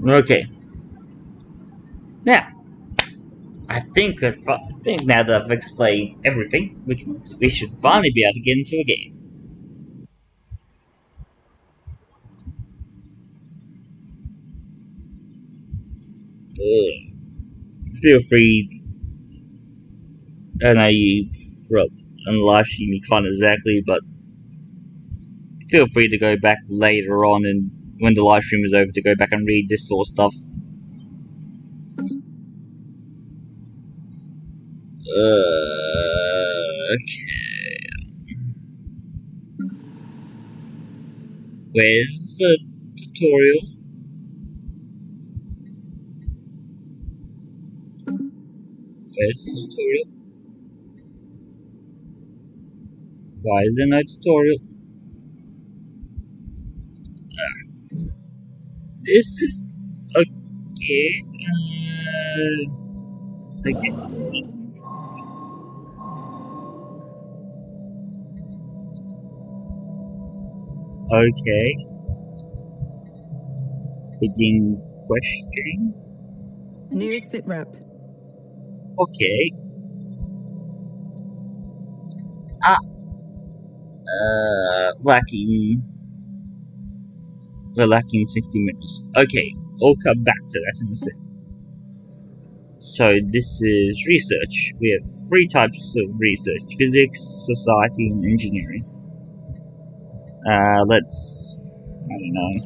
Okay. Now, I think now that I've explained everything, we should finally be able to get into a game. Feel free. I know you on the live stream you can't exactly, but feel free to go back later on and when the live stream is over to go back and read this sort of stuff. Okay. Where's the tutorial? Where's the tutorial? Why is there no tutorial? This is okay. I guess. Okay. Begin questioning. New sit rep. Okay. We're lacking 60 minutes. Okay, I'll come back to that in a sec. So this is research. We have 3 types of research: physics, society, and engineering. I don't know.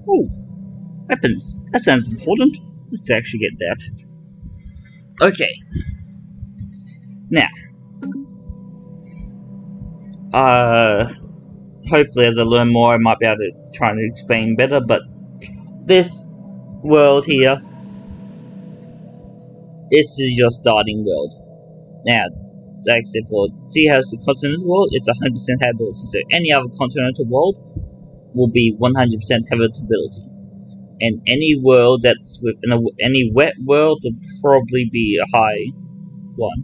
Oh, weapons. That sounds important. Let's actually get that. Okay. Now, hopefully as I learn more I might be able to try and explain better, but this world here, this is your starting world. Now, like I said before, see how it's the continental world? It's 100% habitability, so any other continental world will be 100% habitability. And any world that's any wet world will probably be a high one.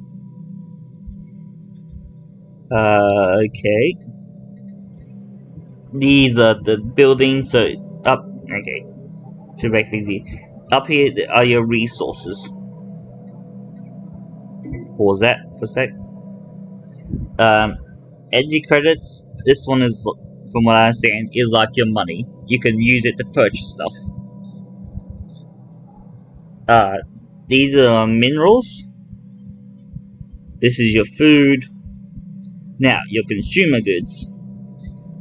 Okay. These are the buildings, so okay. To make things easy. Up here are your resources. Pause that for a sec. Energy credits, this one is, from what I understand, is like your money. You can use it to purchase stuff. These are minerals. This is your food. Now, your consumer goods.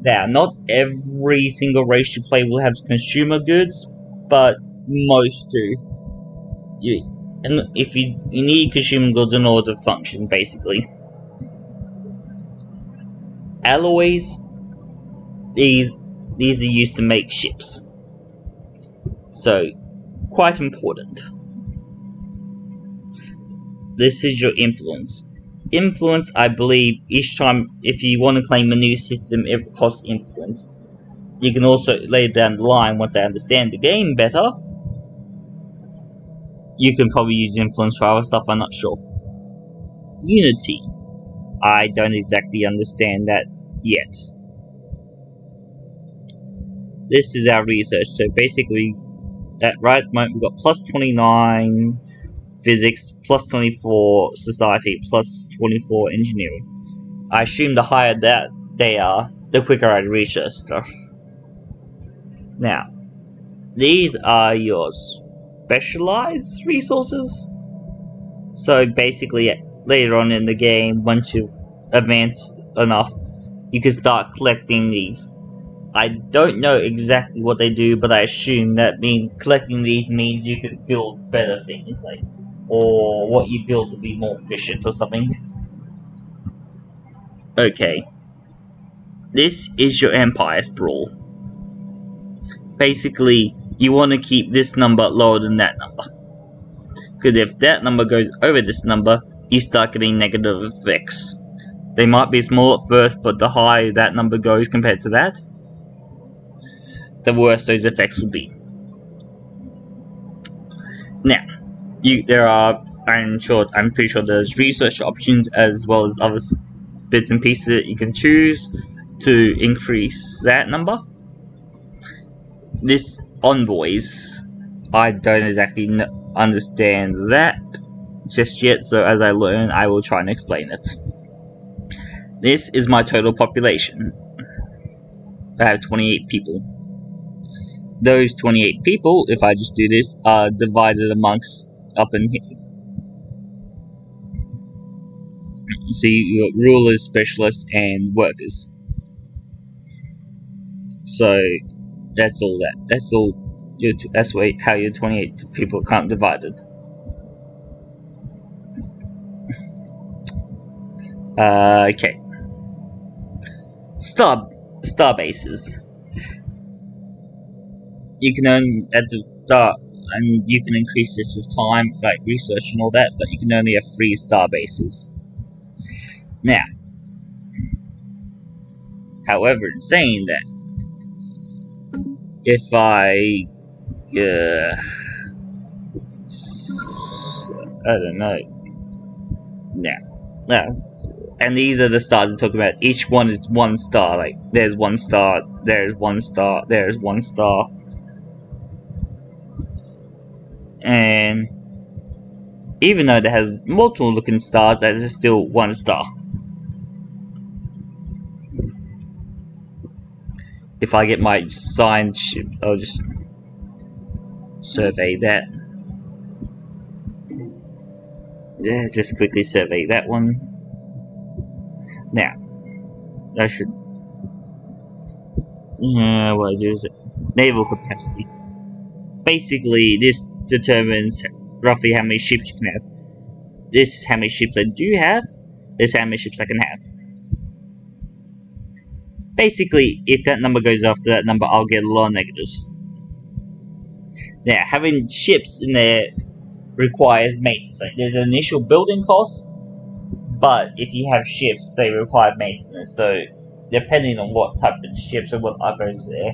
Now, not every single race you play will have consumer goods, but most do. And if you need consumer goods in order to function, basically. Alloys. These are used to make ships. So, quite important. this is your influence. Influence, I believe, each time if you want to claim a new system, it costs influence. You can also later down the line, once I understand the game better, you can probably use influence for other stuff, I'm not sure. Unity. I don't exactly understand that yet. This is our research, so basically, at right moment we've got plus 29 physics, plus 24 society, plus 24 engineering. I assume the higher that they are, the quicker I research stuff. Now, these are your specialized resources. So basically, later on in the game, once you advance enough, you can start collecting these. I don't know exactly what they do, but I assume that collecting these means you can build better things, like, or what you build will be more efficient or something. Okay. This is your Empire Sprawl. Basically, you want to keep this number lower than that number. Because if that number goes over this number, you start getting negative effects. They might be small at first, but the higher that number goes compared to that, the worse those effects will be. Now, I'm pretty sure there's research options as well as other bits and pieces that you can choose to increase that number. This envoys, I don't exactly understand that just yet, so as I learn, I will try and explain it. This is my total population. I have 28 people. Those 28 people, if I just do this, are divided amongst up in here. So you got rulers, specialists, and workers. So that's all that. That's all. That's how your 28 people can't divide it. Okay. Star bases. You can earn at the start, and you can increase this with time, like research and all that, but you can only have 3 star bases. Now, however, in saying that, if I don't know. Now, and these are the stars I'm talking about. Each one is 1 star. Like, there's 1 star, there's 1 star, there's 1 star. And even though it has multiple looking stars, that is still 1 star. If I get my science ship, I'll just survey that. Yeah, just quickly survey that one. Now, I should. What I do is naval capacity. Basically, this determines roughly how many ships you can have. This is how many ships I do have. This is how many ships I can have. Basically, if that number goes after that number, I'll get a lot of negatives. Now, having ships in there requires maintenance. Like, there's an initial building cost, but if you have ships, they require maintenance. So, depending on what type of ships and what others there,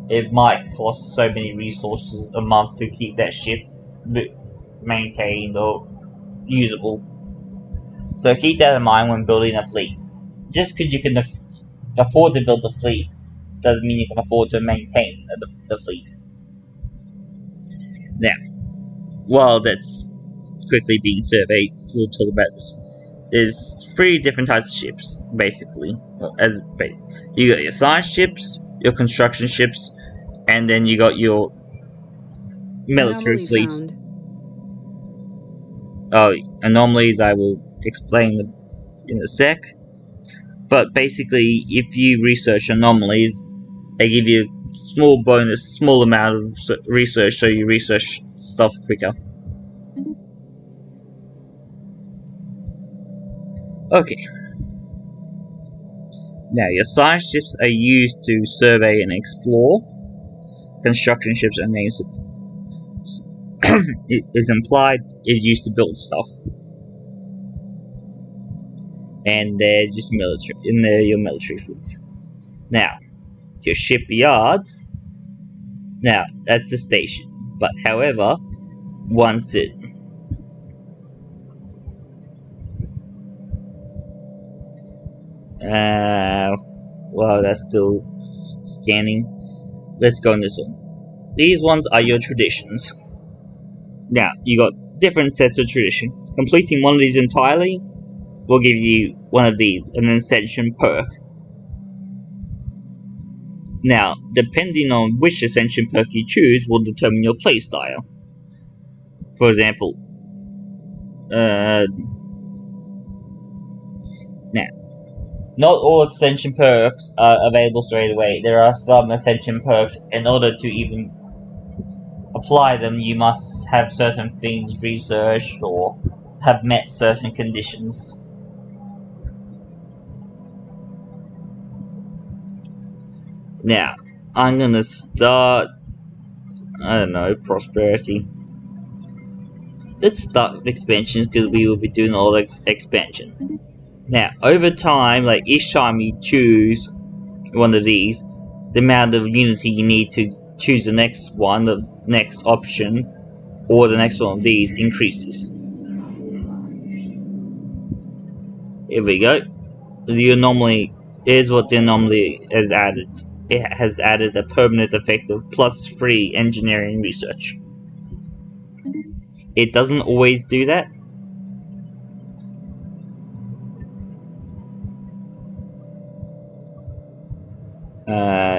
it might cost so many resources a month to keep that ship maintained or usable. So keep that in mind when building a fleet. Just because you can afford to build a fleet doesn't mean you can afford to maintain the fleet. Now, while that's quickly being surveyed, we'll talk about this. There's 3 different types of ships, basically. You got your science ships, your construction ships, and then you got your military fleet. Anomalies I will explain in a sec. But basically, if you research anomalies, they give you a small amount of research, so you research stuff quicker. Okay. Now, your science ships are used to survey and explore. Construction ships are named it is implied is used to build stuff. and they're just military, and they're your military fleets. Now, your shipyards. Now, that's a station, but however, once it well, that's still scanning. Let's go on this one. These ones are your traditions. Now, you got different sets of tradition. Completing one of these entirely will give you one of these, an ascension perk. Now, depending on which ascension perk you choose will determine your playstyle. For example, now, not all ascension perks are available straight away. There are some ascension perks, in order to even apply them, you must have certain things researched or have met certain conditions. Now, I'm gonna start, I don't know, prosperity. Let's start with expansions because we will be doing all expansion. Now, over time, like each time you choose one of these, the amount of unity you need to choose the next one, the next option, or the next one of these increases. Here we go. The anomaly is what the anomaly has added. It has added a permanent effect of +3 engineering research. It doesn't always do that.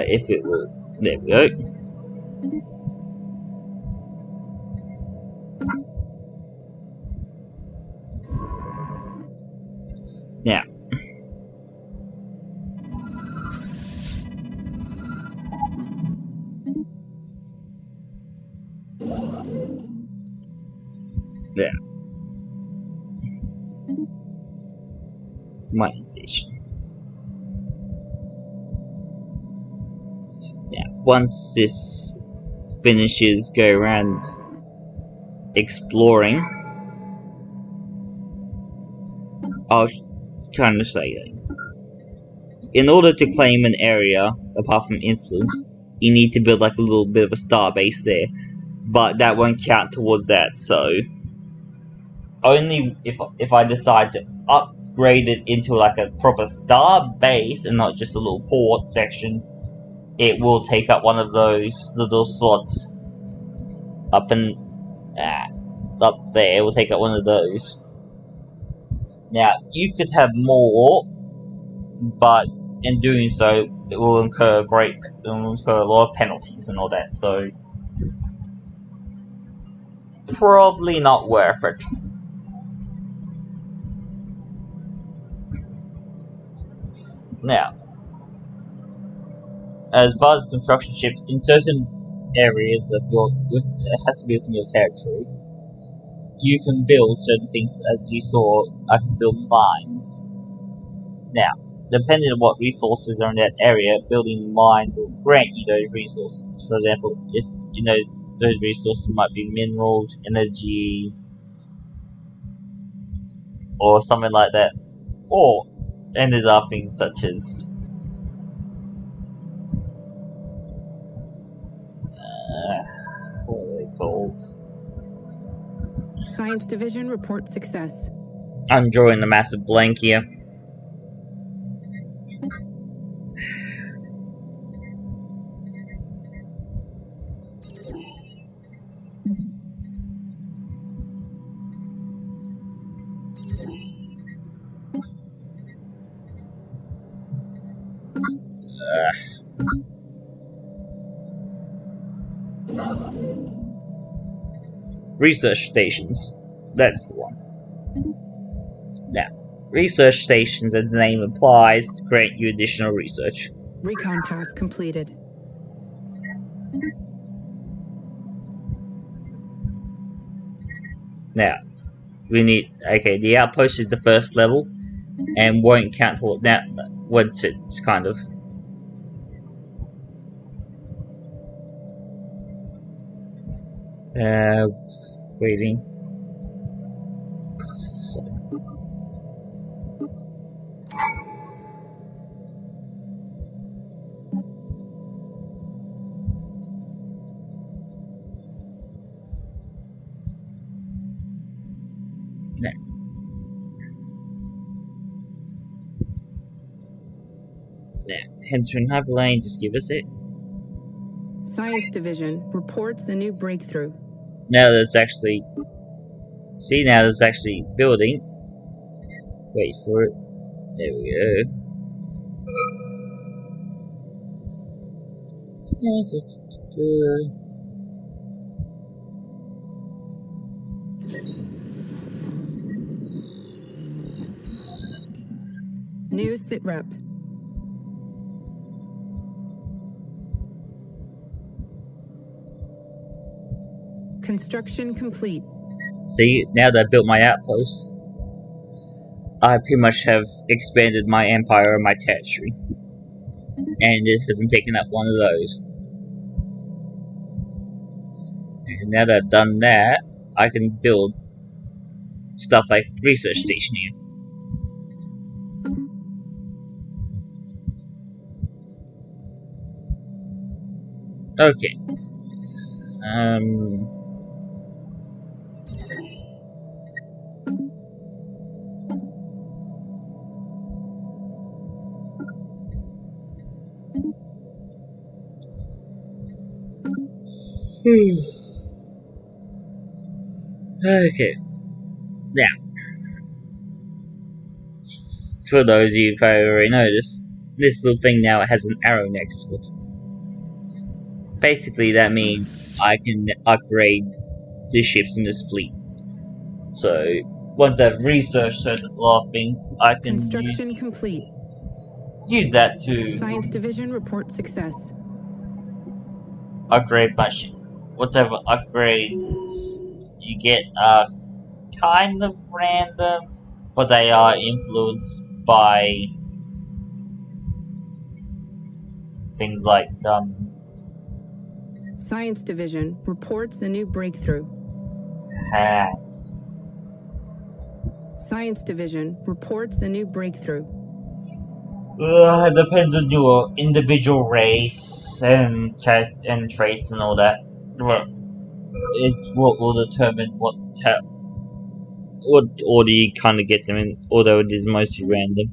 If it will, there we go. Now, there. Monetization. Now, once this finishes, go around exploring. I'll kind of say that. In order to claim an area, apart from influence, you need to build like a little bit of a star base there. But that won't count towards that, so only if I decide to upgrade it into like a proper star base and not just a little port section, it will take up one of those little slots up and up there. It will take up one of those. Now, you could have more, but in doing so, it will incur a lot of penalties and all that, so probably not worth it. Now, as far as construction ships, in certain areas of it has to be within your territory, you can build certain things. As you saw, I can build mines. Now, depending on what resources are in that area, building mines will grant you those resources. For example, if you know those resources might be minerals, energy, or something like that, or ended up in such as what are they called? Science Division reports success. I'm drawing a massive blank here. Research stations. That's the one. Now, research stations, as the name implies, grant you additional research. Recon pass completed. Now, we need... Okay, the outpost is the first level, and won't count toward that once it's kind of... waiting. Now, entering hyperlane, just give us it. Science Division reports a new breakthrough. Now that's actually... See, now that's actually building. Wait for it. There we go. New sitrep. Construction complete. See, now that I built my outpost, I pretty much have expanded my empire and my territory. And it hasn't taken up one of those. And now that I've done that, I can build stuff like research station here. Okay. Okay. Now, for those of you who already noticed, this little thing now has an arrow next to it. Basically, that means I can upgrade the ships in this fleet. So, once I've researched a lot of things, I can Construction complete. use that to Science Division reports success. upgrade my ship. Whatever upgrades you get are kind of random, but they are influenced by things like Science Division reports a new breakthrough. Science Division reports a new breakthrough. It depends on your individual race and traits and all that. Is what will determine what order you kind of get them in, although it is mostly random.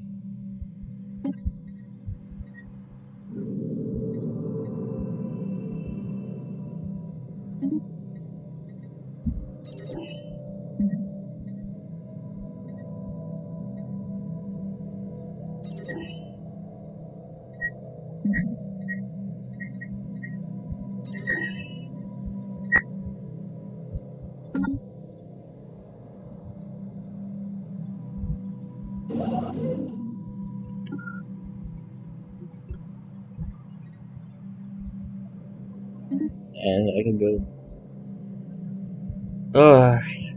And I can build. Alright.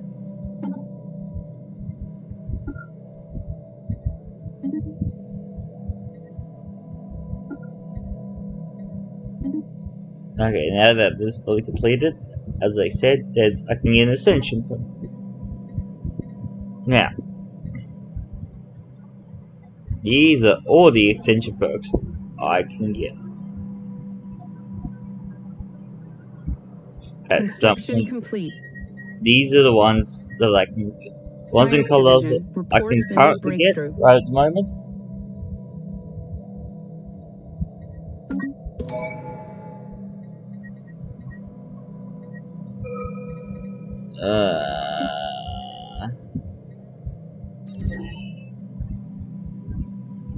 Okay, now that this is fully completed, as I said, then I can get an ascension point. Now, these are all the ascension perks I can get. At some point, Complete. these are the ones that I can. Ones in colors that I can currently get right at the moment.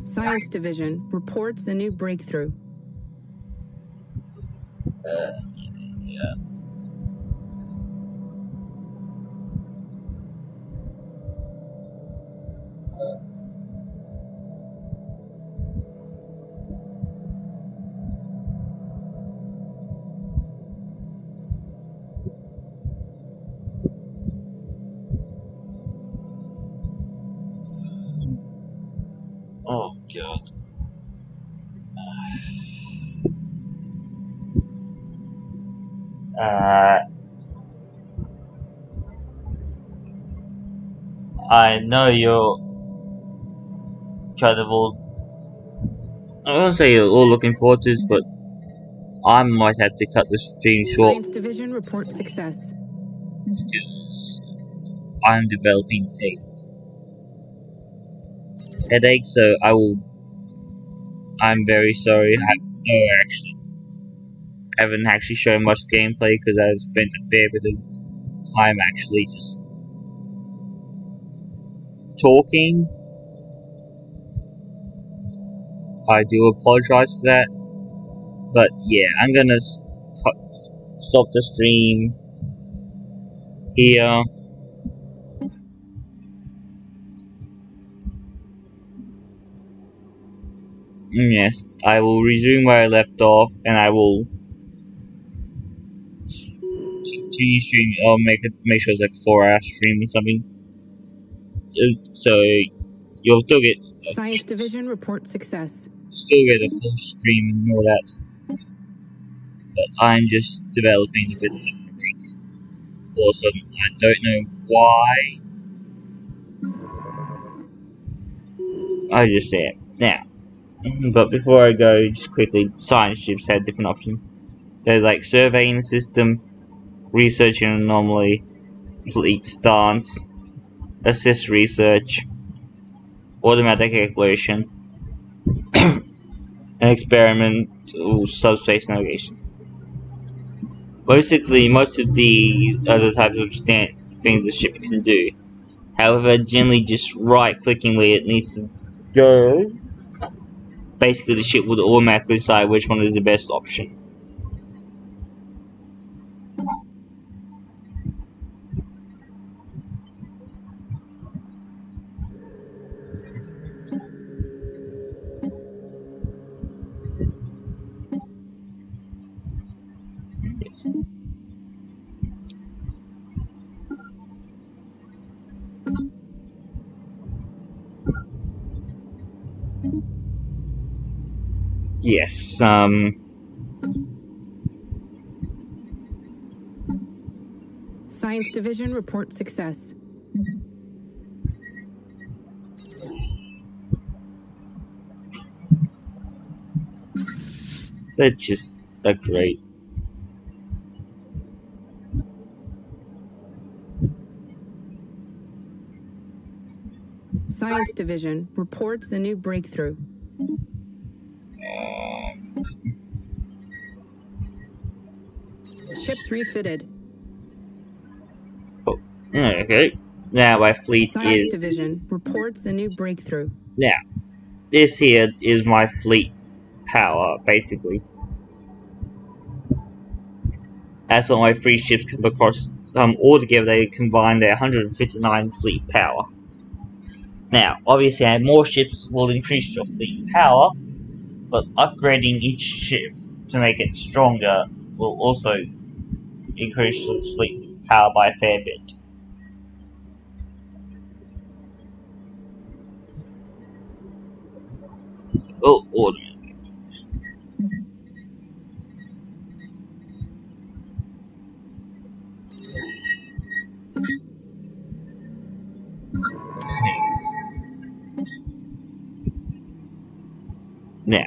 Science Division reports a new breakthrough. Yeah. Oh god. I know you're kind of all. I won't say you're all looking forward to this, but I might have to cut the stream short. Science Division reports success. Because I'm developing a headache, so I'm very sorry. I haven't actually shown much gameplay because I've spent a fair bit of time actually just talking. I do apologize for that, but yeah, I'm gonna stop the stream here. Yes, I will resume where I left off, and I will continue streaming. I'll make sure it's like a 4-hour stream or something. So you'll still get Science Division report success. a full stream and all that. But I'm just developing a bit of a break. Also, I don't know why. I just say it now. But before I go, just quickly, science ships have different options. There's like surveying system, researching anomaly, fleet stance, assist research, automatic exploration, and experimental subspace navigation. Basically, most of these are the types of things the ship can do. However, generally just right-clicking where it needs to go, basically the ship would automatically decide which one is the best option. Yes, Science Division report success. that's just a great. Science Division reports a new breakthrough. Ships refitted. Oh, okay. Now my fleet Science Division reports a new breakthrough. Now, this here is my fleet power, basically. That's what my 3 ships come across. Altogether, they combine their 159 fleet power. Now, obviously, more ships will increase your fleet power, but upgrading each ship to make it stronger will also increase your fleet power by a fair bit. Oh, order. Now,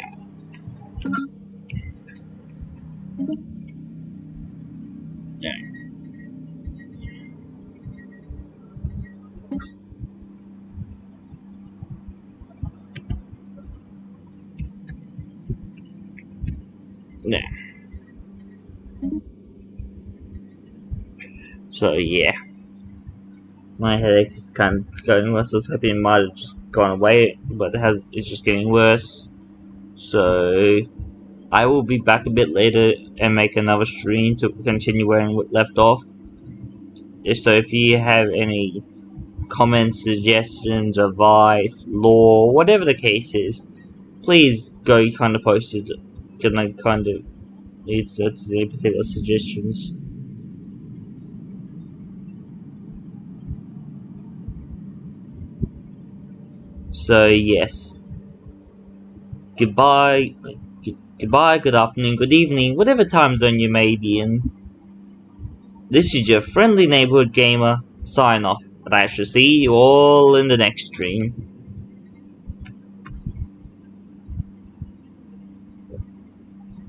so yeah, my headache is kind of going worse. I was hoping it might have just gone away, but it's just getting worse. So I will be back a bit later and make another stream to continue where I left off. So if you have any comments, suggestions, advice, lore, whatever the case is, please go kind of post it, because I kind of need any particular suggestions. So yes, goodbye, good afternoon, good evening, whatever time zone you may be in. This is your friendly neighborhood gamer, sign off, and I shall see you all in the next stream.